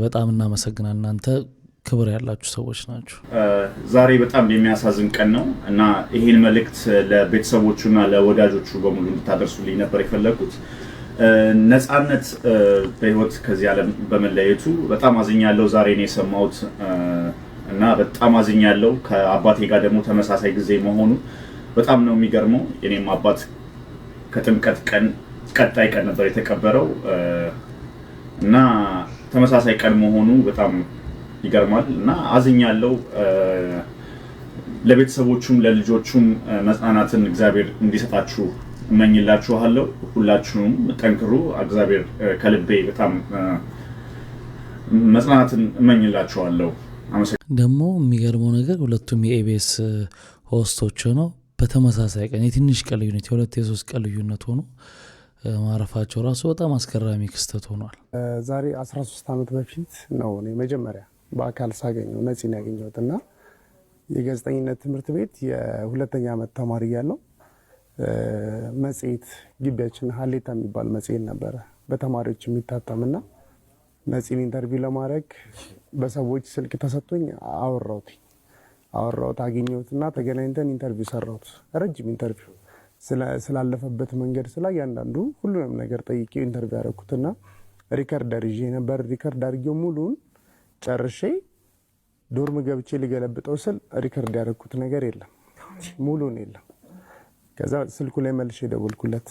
በጣም እናመሰግናል። እናንተ ክብር ያላችሁ ሰዎች ናችሁ። ዛሬ በጣም የሚያሳዝን ቀን ነው እና ይህን መልእክት ለቤተሰቦቹና ለወዳጆቹ በሙሉ እንድታደርሱልኝ ነበር የፈለጉት። ነጻነት በህይወት ከዚህ ዓለም በመለየቱ በጣም አዝኛለሁ። ዛሬ ነው የሰማሁት እና በጣም አዝኛለሁ። ከአባቴ ጋር ደግሞ ተመሳሳይ ጊዜ መሆኑ በጣም ነው የሚገርመው። የኔም አባት ከጥምቀት ቀን ቀጣይ ቀን ነበር የተቀበረው እና ተመሳሳይ ቀን መሆኑ በጣም ይገርማል እና አዝኛለሁ። ለቤተሰቦቹም ለልጆቹም መጽናናትን እግዚአብሔር እንዲሰጣችሁ እመኝላችኋለሁ። ሁላችሁም ጠንክሩ። እግዚአብሔር ከልቤ በጣም መጽናናትን እመኝላችኋለሁ። ደግሞ የሚገርመው ነገር ሁለቱም የኢቢኤስ ሆስቶች ነው በተመሳሳይ ቀን የትንሽ ቀን ልዩነት የሁለት የሶስት ቀን ልዩነት ሆኖ ማረፋቸው ራሱ በጣም አስገራሚ ክስተት ሆኗል። ዛሬ 13 ዓመት በፊት ነው እኔ መጀመሪያ በአካል ሳገኘው ነፂን ያገኘሁት እና የጋዜጠኝነት ትምህርት ቤት የሁለተኛ ዓመት ተማሪ ያለው መጽሔት ግቢያችን ሀሌታ የሚባል መጽሔት ነበረ በተማሪዎች የሚታተምና ነፂን ኢንተርቪው ለማድረግ በሰዎች ስልክ ተሰጥቶኝ አወራሁት አገኘሁትና ተገናኝተን ኢንተርቪው ሰራሁት። ረጅም ኢንተርቪው ስላለፈበት መንገድ እያንዳንዱ ሁሉንም ነገር ጠይቄ ኢንተርቪው ያደረኩትና ሪከርደር ይዤ ነበር። ሪከርድ አድርጌው ሙሉን ጨርሼ ዶርም ገብቼ ሊገለብጠው ስል ሪከርድ ያደረኩት ነገር የለም፣ ሙሉን የለም። ከዛ ስልኩ ላይ መልሼ ደወልኩለት።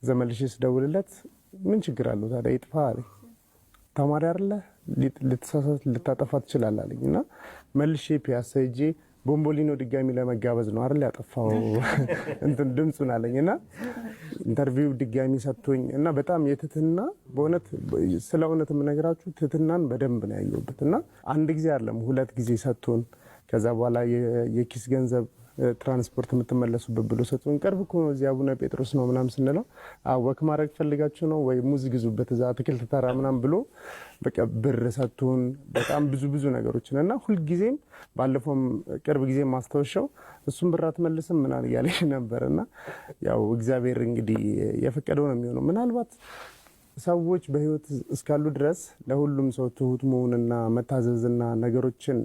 ዘመልሼ ስደውልለት ምን ችግር አለው ታዲያ ይጥፋ አለኝ። ተማሪ አይደለ ልትሳሳት ልታጠፋ ትችላለህ አለኝ እና መልሼ ፒያሳ ሄጄ ቦምቦሊኖ ድጋሚ ለመጋበዝ ነው አይደል ያጠፋው እንትን ድምጹን አለኝና ኢንተርቪው ድጋሚ ሰጥቶኝ እና በጣም የትትና በእውነት ስለ እውነት የምነግራችሁ ትትናን በደንብ ነው ያየሁበትና አንድ ጊዜ አይደለም ሁለት ጊዜ ሰጥቶን ከዛ በኋላ የኪስ ገንዘብ ትራንስፖርት የምትመለሱበት ብሎ ሰጥቶን ቅርብ እኮ ነው እዚህ አቡነ ጴጥሮስ ነው ምናምን ስንለው ወክ ማድረግ ፈልጋችሁ ነው ወይ ሙዝ ግዙበት እዛ አትክልት ተራ ምናምን ብሎ በቃ ብር ሰጥቶን በጣም ብዙ ነገሮችን እና ሁልጊዜም ባለፈውም ቅርብ ጊዜ ማስታወሻው እሱም ብር አትመልስም ምናምን እያለኝ ነበርና ያው እግዚአብሔር እንግዲህ የፈቀደው ነው የሚሆነው። ምናልባት ሰዎች በህይወት እስካሉ ድረስ ለሁሉም ሰው ትሁት መሆንና መታዘዝና ነገሮችን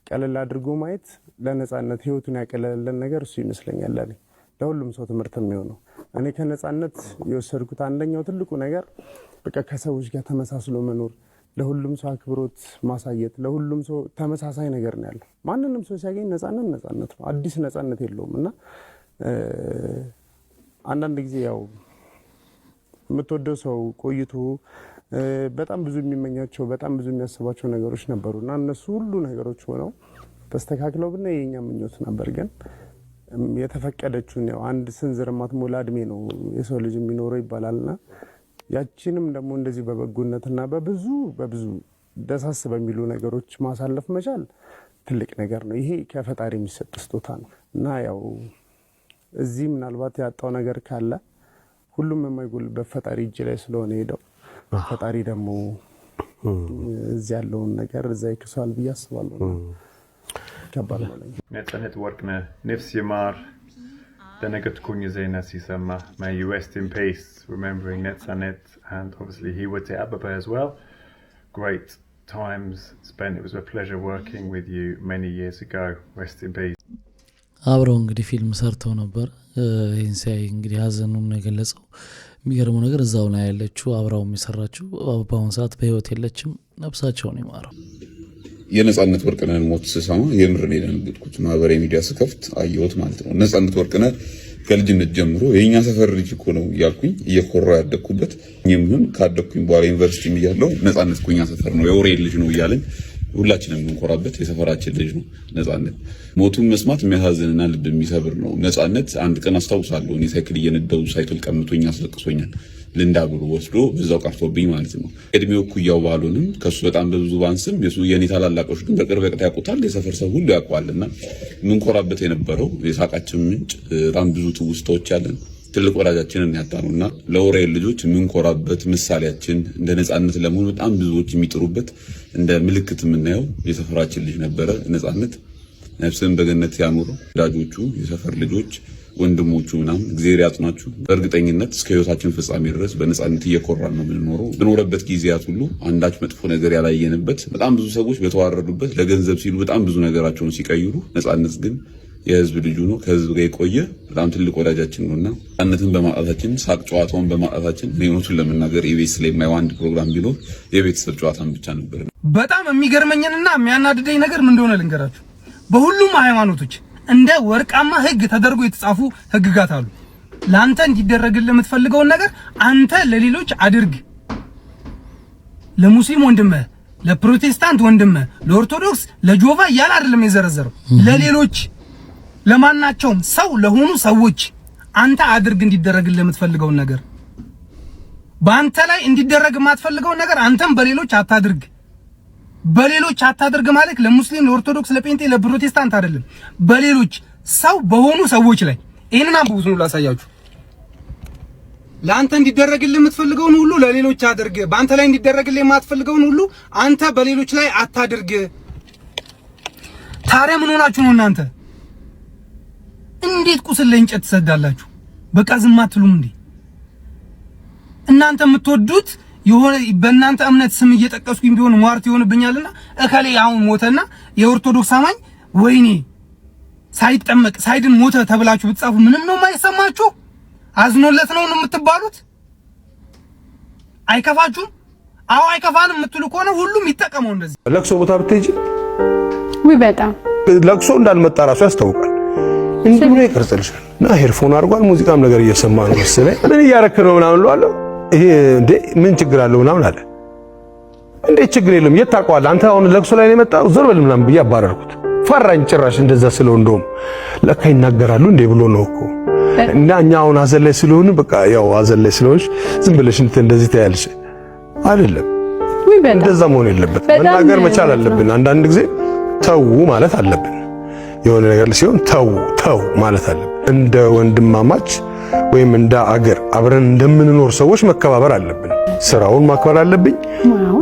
ቀለል አድርጎ ማየት ለነጻነት ህይወቱን ያቀለለልን ነገር እሱ ይመስለኛል። ለሁሉም ሰው ትምህርት የሚሆነው እኔ ከነጻነት የወሰድኩት አንደኛው ትልቁ ነገር በቃ ከሰዎች ጋር ተመሳስሎ መኖር፣ ለሁሉም ሰው አክብሮት ማሳየት፣ ለሁሉም ሰው ተመሳሳይ ነገር ነው ያለው። ማንንም ሰው ሲያገኝ ነጻነት ነው፣ አዲስ ነጻነት የለውም እና አንዳንድ ጊዜ ያው የምትወደው ሰው ቆይቶ በጣም ብዙ የሚመኛቸው በጣም ብዙ የሚያስባቸው ነገሮች ነበሩና እነሱ ሁሉ ነገሮች ሆነው ተስተካክለው ብና የኛ ምኞት ነበር። ግን የተፈቀደችውን ያው አንድ ስንዝር ማትሞላ እድሜ ነው የሰው ልጅ የሚኖረው ይባላልና ያቺንም ደግሞ እንደዚህ በበጎነትና በብዙ ደሳስ በሚሉ ነገሮች ማሳለፍ መቻል ትልቅ ነገር ነው። ይሄ ከፈጣሪ የሚሰጥ ስጦታ ነው እና ያው እዚህ ምናልባት ያጣው ነገር ካለ ሁሉም የማይጎልበት ፈጣሪ እጅ ላይ ስለሆነ ሄደው ፈጣሪ ደግሞ እዚህ ያለውን ነገር እዛ ይክሳል ብዬ አስባለሁ። ከባድ ነው። ነጻነት ወርቅነህ ነፍስ ይማር ደነገጥኩኝ ዜና ሲሰማ። May you rest in peace, remembering Netzanet and obviously Hiwate Ababa as well. Great times spent. It was a pleasure working with you many years ago. Rest in peace. አብረው እንግዲህ ፊልም ሰርተው ነበር። ይህን ሲያይ እንግዲህ ሀዘኑን የገለጸው የሚገርመው ነገር እዛው ላይ ያለችው አብራው የሚሰራችው በአሁኑ ሰዓት በህይወት የለችም። ነፍሳቸውን ይማረው። የነጻነት ወርቅነህን ሞት ስሰማ የምር ነው የደነገጥኩት። ማህበራዊ ሚዲያ ስከፍት አየሁት ማለት ነው። ነጻነት ወርቅነህ ከልጅነት ጀምሮ የኛ ሰፈር ልጅ እኮ ነው እያልኩኝ እየኮራው ያደግኩበት እኔም ካደግኩኝ በኋላ ዩኒቨርሲቲ እያለሁ ነጻነት እኮ የኛ ሰፈር ነው የወሬ ልጅ ነው እያልን ሁላችንም እንኮራበት የሰፈራችን ልጅ ነው ነጻነት። ሞቱን መስማት የሚያሳዝንና ልብ የሚሰብር ነው። ነጻነት አንድ ቀን አስታውሳለሁ እኔ ሳይክል እየነዳሁ ሳይክል ቀምቶኝ አስለቅሶኛል። ልንዳ ብሎ ወስዶ በዛው ቀርቶብኝ ማለት ነው። እድሜው እኩያው ባልሆንም ከሱ በጣም በብዙ ባንስም የኔ ታላላቆች ግን በቅርብ ርቀት ያውቁታል። የሰፈር ሰው ሁሉ ያውቀዋልና ምንኮራበት የነበረው የሳቃችን ምንጭ በጣም ብዙ ትውስታዎች ያለን ትልቅ ወዳጃችንን ያጣነውና ለወሬ ልጆች ምንኮራበት ምሳሌያችን እንደ ነጻነት ለመሆን በጣም ብዙዎች የሚጥሩበት እንደ ምልክት የምናየው የሰፈራችን ልጅ ነበረ ነጻነት። ነፍስን በገነት ያኑረው። ወዳጆቹ የሰፈር ልጆች ወንድሞቹ ምናምን እግዚአብሔር ያጽናችሁ። በእርግጠኝነት እስከ ህይወታችን ፍጻሜ ድረስ በነጻነት እየኮራን ነው የምንኖረው። በኖረበት ጊዜያት ሁሉ አንዳች መጥፎ ነገር ያላየንበት፣ በጣም ብዙ ሰዎች በተዋረዱበት ለገንዘብ ሲሉ በጣም ብዙ ነገራቸውን ሲቀይሩ፣ ነጻነት ግን የህዝብ ልጁ ነው። ከህዝብ ጋር የቆየ በጣም ትልቅ ወዳጃችን ነውና ነፃነትን በማጣታችን ሳቅ ጨዋታውን በማጣታችን እውነቱን ለመናገር ኢቢኤስ ላይ የማየው አንድ ፕሮግራም ቢኖር የቤተሰብ ጨዋታን ብቻ ነበር። በጣም የሚገርመኝና የሚያናድደኝ ነገር ምን እንደሆነ ልንገራችሁ። በሁሉም ሃይማኖቶች እንደ ወርቃማ ህግ ተደርጎ የተጻፉ ህግጋት አሉ። ላንተ እንዲደረግልህ የምትፈልገውን ነገር አንተ ለሌሎች አድርግ። ለሙስሊም ወንድምህ፣ ለፕሮቴስታንት ወንድምህ፣ ለኦርቶዶክስ፣ ለጆቫ እያለ አይደለም የዘረዘረው። ለሌሎች ለማናቸውም ሰው ለሆኑ ሰዎች አንተ አድርግ እንዲደረግልህ የምትፈልገውን ነገር። በአንተ ላይ እንዲደረግ የማትፈልገውን ነገር አንተም በሌሎች አታድርግ። በሌሎች አታድርግ ማለት ለሙስሊም፣ ለኦርቶዶክስ፣ ለጴንጤ፣ ለፕሮቴስታንት አይደለም። በሌሎች ሰው በሆኑ ሰዎች ላይ ይሄንን አንብቡት ነው ላሳያችሁ። ለአንተ እንዲደረግልህ የምትፈልገውን ሁሉ ለሌሎች አድርግ። በአንተ ላይ እንዲደረግልህ የማትፈልገውን ሁሉ አንተ በሌሎች ላይ አታድርግ። ታዲያ ምን ሆናችሁ ነው እናንተ? እንዴት ቁስል ላይ እንጨት ትሰዳላችሁ? በቃ ዝም አትሉም እንዴ? እናንተ የምትወዱት የሆነ በእናንተ እምነት ስም እየጠቀስኩኝ ቢሆን ሟርት ይሆንብኛልና እከሌ አሁን ሞተና የኦርቶዶክስ አማኝ ወይኔ ሳይጠመቅ ሳይድን ሞተ ተብላችሁ ብትጻፉ ምንም ነው የማይሰማችሁ? አዝኖለት ነው የምትባሉት? አይከፋችሁም? አዎ አይከፋንም የምትሉ ከሆነ ሁሉም ይጠቀመው እንደዚህ። ለቅሶ ቦታ ብትሄጂ በጣም ለቅሶ እንዳልመጣ ራሱ ያስታውቃል። እንዲህ ብሎ ይቀርጽልሻል። እና ሄድፎን አድርጓል፣ ሙዚቃም ነገር እየሰማ ነው መሰለኝ። ምን እያረክ ነው ምናምን እለዋለሁ። ይሄ እንዴ ምን ችግር አለው ምናምን አለ። እንዴ ችግር የለም የት ታውቀዋለህ አንተ አሁን ለቅሶ ላይ ነው የመጣው ዞር በል ምናምን ብዬ አባረርኩት። ፈራኝ ጭራሽ እንደዛ ስለው እንደውም ለካ ይናገራሉ እንዴ ብሎ ነው እኮ። እና እኛ አሁን ሀዘን ላይ ስለሆነ በቃ ያው ሀዘን ላይ ስለሆንሽ ዝም ብለሽ እንደዚህ ታያለሽ አይደለም። እንደዛ መሆን የለበትም። መናገር መቻል አለብን። አንዳንድ ጊዜ ተው ማለት አለብን። የሆነ ነገር ሲሆን ተው ማለት አለብን። እንደ ወንድማማች ወይም እንደ አገር አብረን እንደምንኖር ሰዎች መከባበር አለብን። ስራውን ማክበር አለብኝ።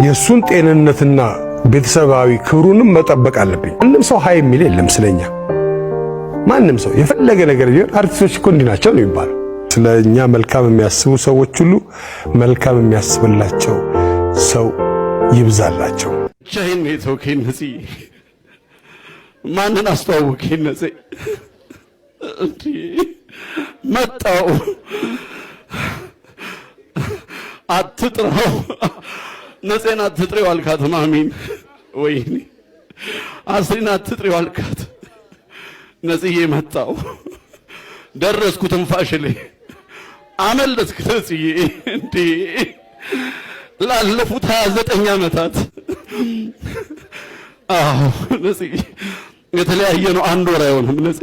የሱን ጤንነትና ቤተሰባዊ ክብሩንም መጠበቅ አለብኝ። ማንም ሰው ሀይ የሚል የለም ስለኛ። ማንም ሰው የፈለገ ነገር ቢሆን አርቲስቶች እኮ እንዲህ ናቸው ነው የሚባለው። ስለኛ መልካም የሚያስቡ ሰዎች ሁሉ መልካም የሚያስብላቸው ሰው ይብዛላቸው። ቻይን የተወከኝ ነፂ ማንን አስተዋወከኝ ነፂ እንዴ መጣው አትጥራው ነፂን አትጥሪው አልካት ማሚን ወይኔ አስሪን አትጥሪው አልካት ነፂዬ መጣው ደረስኩ ትንፋሽ ላይ አመለጥክ ነፂዬ እንዴ ላለፉት 29 ዓመታት አዎ ነፂ የተለያየ ነው። አንድ ወር አይሆንም ነፂ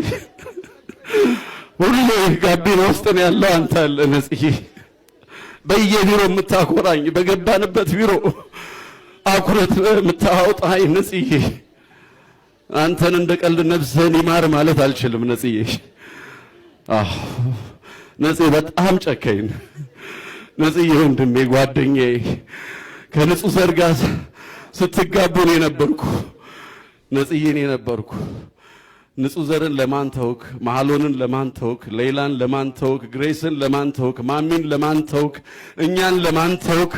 ሁሉ ጋቢና ውስጥ ነው ያለው አንተ አለ ነፂ በየቢሮ የምታኮራኝ በገባንበት ቢሮ አኩረት የምታወጣኝ ነፂዬ አንተን እንደ ቀልድ ነፍስህን ይማር ማለት አልችልም ነፂዬ። አዎ ነፂ በጣም ጨካኝ ነፂዬ ወንድሜ ጓደኛዬ ከንጹህ ዘር ጋር ስትጋቡ ነው የነበርኩ ነፂዬ ነው የነበርኩ። ንጹህ ዘርን ለማን ተውክ? መሐሎንን ለማን ተውክ? ሌላን ለማን ተውክ? ግሬስን ለማን ተውክ? ማሚን ለማን ተውክ? እኛን ለማን ተውክ?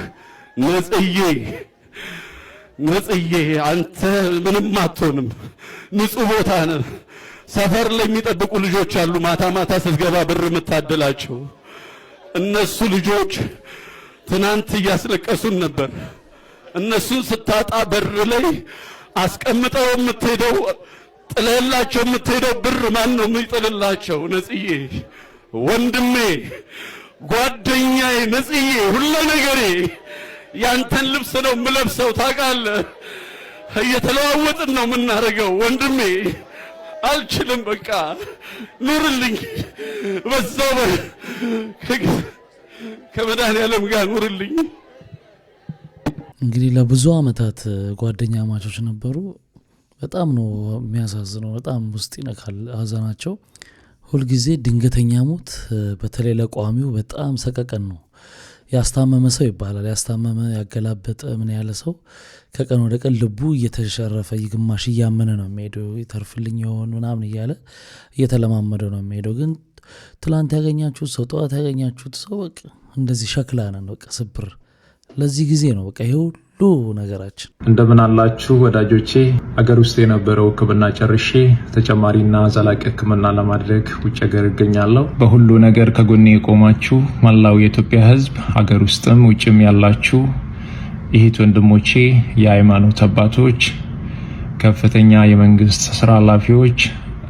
ነፂዬ አንተ ምንም አትሆንም። ንጹህ ቦታ ነህ። ሰፈር ላይ የሚጠብቁ ልጆች አሉ። ማታ ማታ ስትገባ ብር የምታደላቸው እነሱ ልጆች ትናንት እያስለቀሱን ነበር። እነሱን ስታጣ በር ላይ አስቀምጠው የምትሄደው ጥለላቸው የምትሄደው ብር ማን ነው የሚጥልላቸው? ነፂዬ ወንድሜ ጓደኛዬ ነፂዬ ሁሉ ነገሬ ያንተን ልብስ ነው የምለብሰው ታውቃለህ። እየተለዋወጥን ነው የምናደርገው ወንድሜ። አልችልም በቃ ኑርልኝ በዛው ከመድኃኒዓለም ጋር ኑርልኝ። እንግዲህ ለብዙ አመታት ጓደኛ ማቾች ነበሩ። በጣም ነው የሚያሳዝነው። በጣም ውስጥ ይነካል ሀዘናቸው። ሁልጊዜ ድንገተኛ ሞት በተለይ ለቋሚው በጣም ሰቀቀን ነው። ያስታመመ ሰው ይባላል። ያስታመመ ያገላበጠ ምን ያለ ሰው ከቀን ወደ ቀን ልቡ እየተሸረፈ ግማሽ እያመነ ነው የሚሄደው። ይተርፍልኝ ይሆን ምናምን እያለ እየተለማመደ ነው የሚሄደው። ግን ትላንት ያገኛችሁት ሰው ጠዋት ያገኛችሁት ሰው በቃ እንደዚህ ሸክላ ነን። በቃ ስብር ለዚህ ጊዜ ነው በቃ ይሄ ሁሉ ነገራችን። እንደምን አላችሁ ወዳጆቼ? አገር ውስጥ የነበረው ሕክምና ጨርሼ ተጨማሪና ዘላቂ ሕክምና ለማድረግ ውጭ ሀገር እገኛለሁ። በሁሉ ነገር ከጎኔ የቆማችሁ መላው የኢትዮጵያ ሕዝብ ሀገር ውስጥም ውጭም ያላችሁ እህት ወንድሞቼ፣ የሃይማኖት አባቶች፣ ከፍተኛ የመንግስት ስራ ኃላፊዎች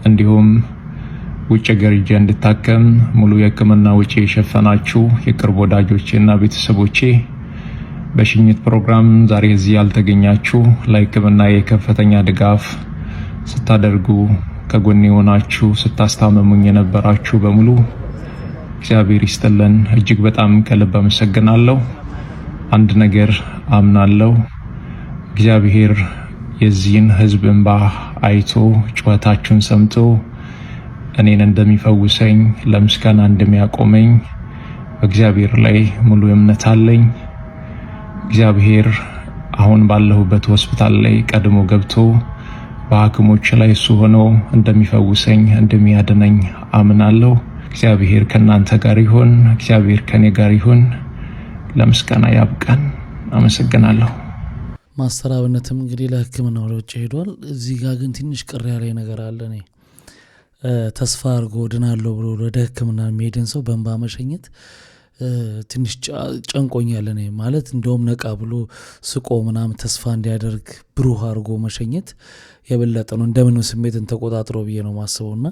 እንዲሁም ውጭ ሀገር ሄጄ እንድታከም ሙሉ የሕክምና ወጪ የሸፈናችሁ የቅርብ ወዳጆቼና ቤተሰቦቼ፣ በሽኝት ፕሮግራም ዛሬ እዚህ ያልተገኛችሁ ለሕክምና የከፍተኛ ድጋፍ ስታደርጉ ከጎኔ ሆናችሁ ስታስታመሙኝ የነበራችሁ በሙሉ እግዚአብሔር ይስጥልን። እጅግ በጣም ከልብ አመሰግናለሁ። አንድ ነገር አምናለሁ፣ እግዚአብሔር የዚህን ህዝብ እንባ አይቶ ጩኸታችሁን ሰምቶ እኔን እንደሚፈውሰኝ ለምስጋና እንደሚያቆመኝ በእግዚአብሔር ላይ ሙሉ እምነት አለኝ። እግዚአብሔር አሁን ባለሁበት ሆስፒታል ላይ ቀድሞ ገብቶ በሐኪሞች ላይ እሱ ሆኖ እንደሚፈውሰኝ እንደሚያድነኝ አምናለሁ። እግዚአብሔር ከእናንተ ጋር ይሁን። እግዚአብሔር ከኔ ጋር ይሁን። ለምስጋና ያብቃን። አመሰግናለሁ። ማስተር አብነትም እንግዲህ ለሕክምና ወደ ውጭ ሄዷል። እዚህ ጋር ግን ትንሽ ቅር ያለ ነገር አለ። እኔ ተስፋ አድርጎ ድናለሁ ብሎ ወደ ሕክምና የሚሄድን ሰው በእንባ መሸኘት ትንሽ ጨንቆኛል። እኔ ማለት እንደውም ነቃ ብሎ ስቆ ምናምን ተስፋ እንዲያደርግ ብሩህ አድርጎ መሸኘት የበለጠ ነው። እንደምንም ስሜትን ተቆጣጥሮ ብዬ ነው ማስበውና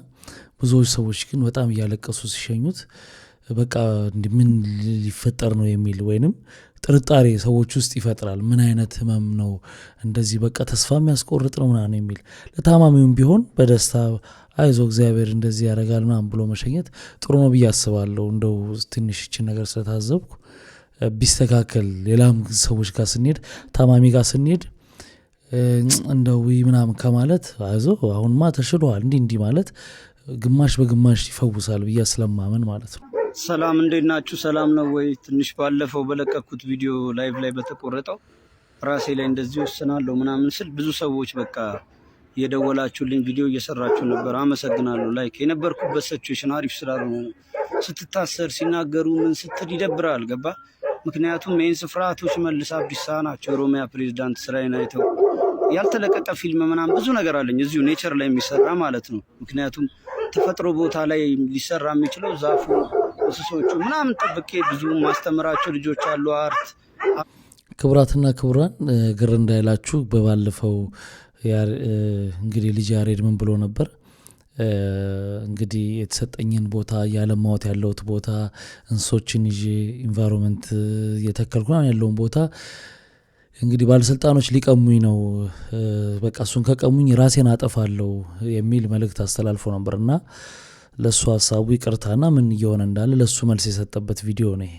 ብዙዎች ሰዎች ግን በጣም እያለቀሱ ሲሸኙት በቃ ምን ሊፈጠር ነው የሚል ወይንም ጥርጣሬ ሰዎች ውስጥ ይፈጥራል። ምን አይነት ህመም ነው እንደዚህ በቃ ተስፋ የሚያስቆርጥ ነው ምናምን የሚል ለታማሚውም ቢሆን በደስታ አይዞ እግዚአብሔር እንደዚህ ያደርጋል ምናምን ብሎ መሸኘት ጥሩ ነው ብዬ አስባለሁ። እንደው ትንሽ ይህችን ነገር ስለታዘብኩ ቢስተካከል ሌላም ሰዎች ጋር ስንሄድ ታማሚ ጋር ስንሄድ እንደው ምናምን ከማለት አይዞ አሁንማ ተሽሏል እንዲህ ማለት ግማሽ በግማሽ ይፈውሳል ብዬ ስለማመን ማለት ነው። ሰላም እንዴት ናችሁ? ሰላም ነው ወይ? ትንሽ ባለፈው በለቀኩት ቪዲዮ ላይቭ ላይ በተቆረጠው ራሴ ላይ እንደዚህ ወስናለሁ ምናምን ስል ብዙ ሰዎች በቃ የደወላችሁልኝ ቪዲዮ እየሰራችሁ ነበር። አመሰግናለሁ። ላይክ የነበርኩበት ሲቹዌሽን አሪፍ ስላልሆነ ስትታሰር ሲናገሩ ምን ስትል ይደብራል። ገባ? ምክንያቱም ይህን ስፍራ አቶ ሽመልስ አብዲሳ ናቸው የኦሮሚያ ፕሬዚዳንት ስራዬን አይተው ያልተለቀቀ ፊልም ምናምን ብዙ ነገር አለኝ እዚሁ ኔቸር ላይ የሚሰራ ማለት ነው። ምክንያቱም ተፈጥሮ ቦታ ላይ ሊሰራ የሚችለው ዛፉ እንስሶቹ ምናምን ጠብቄ ብዙ ማስተምራቸው ልጆች አሉ። አርት ክቡራትና ክቡራን ግር እንዳይላችሁ በባለፈው እንግዲህ ልጅ ያሬድ ምን ብሎ ነበር? እንግዲህ የተሰጠኝን ቦታ ያለማወት ያለውት ቦታ እንስሶችን ይዤ ኢንቫይሮንመንት እየተከልኩ ያለውን ቦታ እንግዲህ ባለስልጣኖች ሊቀሙኝ ነው፣ በቃ እሱን ከቀሙኝ ራሴን አጠፋለሁ የሚል መልእክት አስተላልፎ ነበርና ለሱ ሐሳቡ ይቅርታና ምን እየሆነ እንዳለ ለሱ መልስ የሰጠበት ቪዲዮ ነው ይሄ።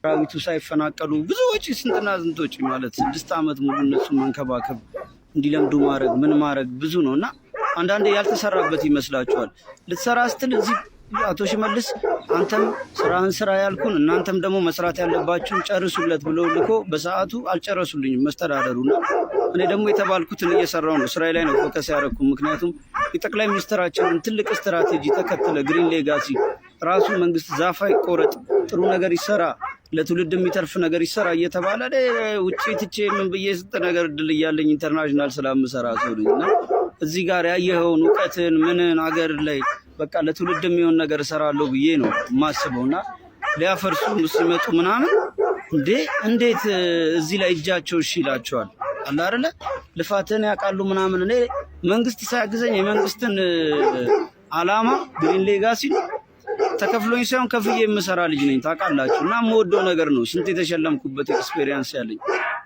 ራዊቱ ሳይፈናቀሉ ብዙ ወጪ ስንትና ስንት ወጪ ማለት 6 ዓመት ሙሉ እነሱ መንከባከብ እንዲለምዱ ማድረግ ምን ማድረግ ብዙ ነውና አንዳንዴ ያልተሰራበት ይመስላችኋል። ልትሰራ ስትል እዚህ አቶ ሽመልስ አንተም ስራህን ስራ ያልኩን እናንተም ደግሞ መስራት ያለባችሁን ጨርሱለት ብሎ ልኮ በሰዓቱ አልጨረሱልኝም መስተዳደሩና እኔ ደግሞ የተባልኩትን እየሰራው ነው። ስራዬ ላይ ነው ፎከስ ያደረኩ። ምክንያቱም የጠቅላይ ሚኒስትራችንን ትልቅ ስትራቴጂ ተከተለ ግሪን ሌጋሲ ራሱ መንግስት ዛፍ አይቆረጥ፣ ጥሩ ነገር ይሰራ፣ ለትውልድ የሚተርፍ ነገር ይሰራ እየተባለ ውጪ ትቼ ምን ብዬ ስንት ነገር እድል እያለኝ ኢንተርናሽናል ስለምሰራ ሰው ነኝ እና እዚህ ጋር ያየኸውን እውቀትን ምንን አገር ላይ በቃ ለትውልድ የሚሆን ነገር እሰራለሁ ብዬ ነው የማስበውና ሊያፈርሱ ሲመጡ ምናምን እንዴት እዚህ ላይ እጃቸው እሺ ይላቸዋል አለ አይደለ? ልፋትን ያውቃሉ ምናምን። እኔ መንግስት ሳያግዘኝ የመንግስትን አላማ ግሪን ሌጋሲ ተከፍሎኝ ሳይሆን ከፍዬ የምሰራ ልጅ ነኝ ታውቃላችሁ። እና የምወደው ነገር ነው። ስንት የተሸለምኩበት ኤክስፔሪየንስ ያለኝ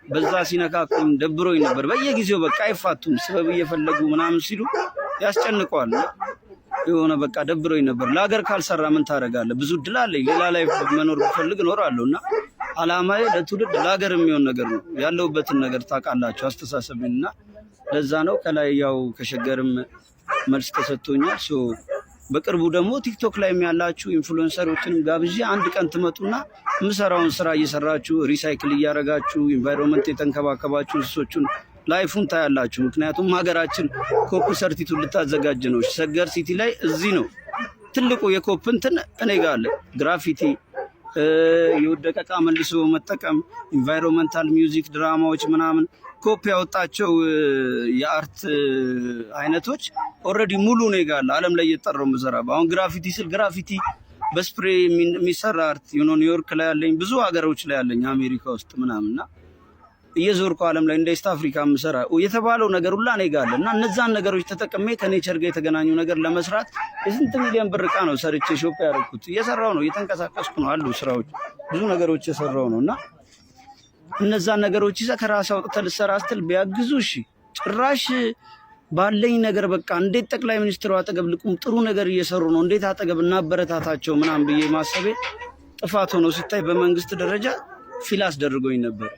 በዛ ሲነካኩኝ ደብሮኝ ነበር። በየጊዜው በቃ አይፋቱም ስበብ እየፈለጉ ምናምን ሲሉ ያስጨንቀዋል። የሆነ በቃ ደብሮኝ ነበር። ለሀገር ካልሰራ ምን ታደርጋለህ? ብዙ እድል አለኝ። ሌላ ላይ መኖር ብፈልግ እኖራለሁ እና አላማዬ ለትውልድ ለሀገር የሚሆን ነገር ነው። ያለሁበትን ነገር ታውቃላችሁ አስተሳሰብን እና ለዛ ነው ከላይ ያው ከሸገርም መልስ ተሰጥቶኛል። በቅርቡ ደግሞ ቲክቶክ ላይ ያላችሁ ኢንፍሉዌንሰሮችንም ጋብዤ አንድ ቀን ትመጡና የምሰራውን ስራ እየሰራችሁ ሪሳይክል እያደረጋችሁ ኢንቫይሮንመንት የተንከባከባችሁ እንስሶቹን ላይፉን ታያላችሁ። ምክንያቱም ሀገራችን ኮፕ ሰርቲቱን ልታዘጋጅ ነው። ሸገር ሲቲ ላይ እዚህ ነው ትልቁ የኮፕ እንትን እኔ ጋር አለ። ግራፊቲ የወደቀ ዕቃ መልሶ መጠቀም፣ ኢንቫይሮንመንታል ሚውዚክ፣ ድራማዎች ምናምን ኮፒ ያወጣቸው የአርት አይነቶች ኦልሬዲ ሙሉ ነው ጋር ዓለም ላይ እየተጠራው መሰራ። አሁን ግራፊቲ ስል ግራፊቲ በስፕሬይ የሚሰራ አርት ኒውዮርክ ላይ ያለኝ ብዙ ሀገሮች ላይ ያለኝ አሜሪካ ውስጥ ምናምንና እየዞርኩ ዓለም ላይ እንደ ኢስት አፍሪካ ምሰራ የተባለው ነገር ሁላ ነው ጋር እና እነዛን ነገሮች ተጠቅሜ ከኔቸር ጋር የተገናኙ ነገር ለመስራት የስንት ሚሊዮን ብር ዕቃ ነው ሰርቼ ሾፕ ያደረኩት። እየሰራው ነው፣ እየተንቀሳቀስኩ ነው፣ አሉ ስራዎች ብዙ ነገሮች እየሰራው ነው እና እነዛን ነገሮች ይዘህ ከራስህ አውጥተህ ልትሰራ ስትል ቢያግዙ እሺ። ጭራሽ ባለኝ ነገር በቃ እንዴት ጠቅላይ ሚኒስትሩ አጠገብ ልቁም፣ ጥሩ ነገር እየሰሩ ነው፣ እንዴት አጠገብ እናበረታታቸው ምናምን ብዬ ማሰቤ ጥፋት ሆኖ ሲታይ በመንግስት ደረጃ ፊል አስደርጎኝ ነበር።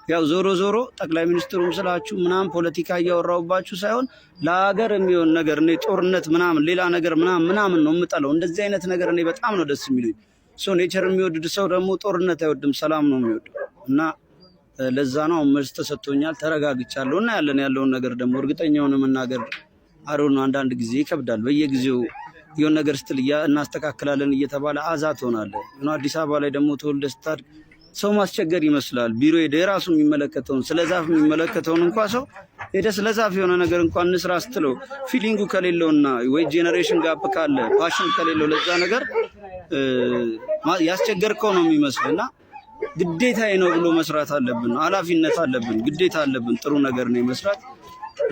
ያው ዞሮ ዞሮ ጠቅላይ ሚኒስትሩም ስላችሁ ምናምን ፖለቲካ እያወራሁባችሁ ሳይሆን ለሀገር የሚሆን ነገር እኔ ጦርነት ምናምን ሌላ ነገር ምናምን ነው የምጠለው። እንደዚህ አይነት ነገር እኔ በጣም ነው ደስ የሚሉኝ። ኔቸር የሚወድድ ሰው ደግሞ ጦርነት አይወድም፣ ሰላም ነው የሚወደው እና ለዛ ነው መልስ ተሰጥቶኛል፣ ተረጋግቻለሁ እና ያለውን ነገር ደግሞ እርግጠኛውን መናገር አሮን አንዳንድ ጊዜ ይከብዳል። በየጊዜው የሆነ ነገር ስትል እናስተካክላለን እየተባለ አዛት ሆናለህ። አዲስ አበባ ላይ ደግሞ ተወልደህ ስታድግ ሰው ማስቸገር ይመስላል። ቢሮ ሄደ የራሱ የሚመለከተውን ስለ ዛፍ የሚመለከተውን እንኳን ሰው ሄደ ስለ ዛፍ የሆነ ነገር እንኳን እንስራ ስትለው ፊሊንጉ ከሌለውና ወይ ጄኔሬሽን ጋፕ ካለ ፓሽን ከሌለው ለዛ ነገር ያስቸገርከው ነው የሚመስልና ግዴታዬ ነው ብሎ መስራት አለብን። ኃላፊነት አለብን፣ ግዴታ አለብን። ጥሩ ነገር ነው መስራት።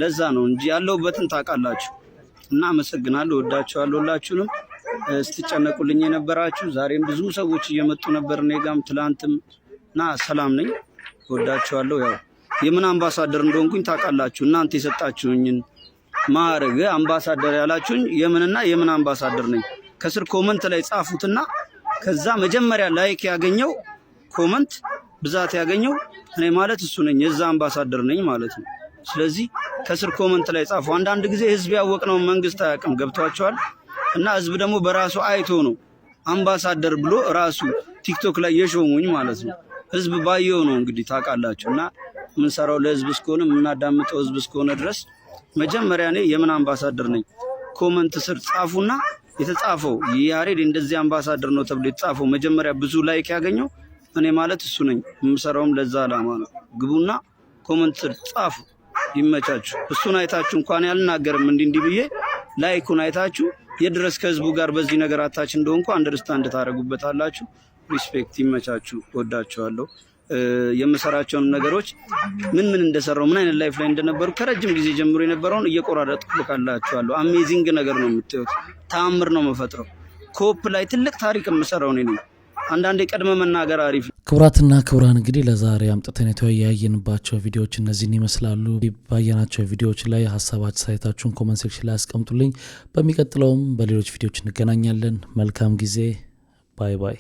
ለዛ ነው እንጂ ያለውበትን ታውቃላችሁ። እና አመሰግናለሁ፣ ወዳችኋለሁ ሁላችሁንም። ስትጨነቁልኝ የነበራችሁ ዛሬም ብዙ ሰዎች እየመጡ ነበር እኔ ጋርም ትላንትም እና ሰላም ነኝ፣ ወዳችኋለሁ። ያው የምን አምባሳደር እንደሆንኩኝ ታውቃላችሁ። እናንተ የሰጣችሁኝን ማዕረግ አምባሳደር ያላችሁኝ የምንና የምን አምባሳደር ነኝ ከስር ኮመንት ላይ ጻፉትና ከዛ መጀመሪያ ላይክ ያገኘው ኮመንት ብዛት ያገኘው እኔ ማለት እሱ ነኝ፣ የዛ አምባሳደር ነኝ ማለት ነው። ስለዚህ ከስር ኮመንት ላይ ጻፉ። አንዳንድ ጊዜ ህዝብ ያወቅነው መንግስት አያውቅም፣ ገብቷቸዋል። እና ህዝብ ደግሞ በራሱ አይቶ ነው አምባሳደር ብሎ ራሱ ቲክቶክ ላይ የሾሙኝ ማለት ነው። ህዝብ ባየው ነው እንግዲህ ታውቃላችሁ። እና የምንሰራው ለህዝብ እስከሆነ የምናዳምጠው ህዝብ እስከሆነ ድረስ መጀመሪያ እኔ የምን አምባሳደር ነኝ ኮመንት ስር ጻፉና የተጻፈው ያሬድ እንደዚህ አምባሳደር ነው ተብሎ የተጻፈው መጀመሪያ ብዙ ላይክ ያገኘው እኔ ማለት እሱ ነኝ። የምሰራውም ለዛ ዓላማ ነው። ግቡና ኮመንት ስር ጻፉ። ይመቻችሁ። እሱን አይታችሁ እንኳን ያልናገርም እንዲህ ብዬ ላይኩን አይታችሁ የድረስ ከህዝቡ ጋር በዚህ ነገር አታች እንደሆንኩ አንደርስታንድ ታደርጉበታላችሁ። ሪስፔክት። ይመቻችሁ። ወዳችኋለሁ። የምሰራቸውን ነገሮች ምን እንደሰራው ምን አይነት ላይፍ ላይ እንደነበሩ ከረጅም ጊዜ ጀምሮ የነበረውን እየቆራረጥኩ ልካላችኋለሁ። አሜዚንግ ነገር ነው የምታዩት። ተአምር ነው የምፈጥረው። ኮፕ ላይ ትልቅ ታሪክ የምሰራው እኔ ነኝ። አንዳንዴ ቀድመ መናገር አሪፍ። ክቡራትና ክቡራን እንግዲህ ለዛሬ አምጥተን የተወያየንባቸው ቪዲዮዎች እነዚህን ይመስላሉ። ባየናቸው ቪዲዮዎች ላይ ሀሳብ አስተያየታችሁን ኮመንት ሴክሽን ላይ አስቀምጡልኝ። በሚቀጥለውም በሌሎች ቪዲዮዎች እንገናኛለን። መልካም ጊዜ። ባይ ባይ።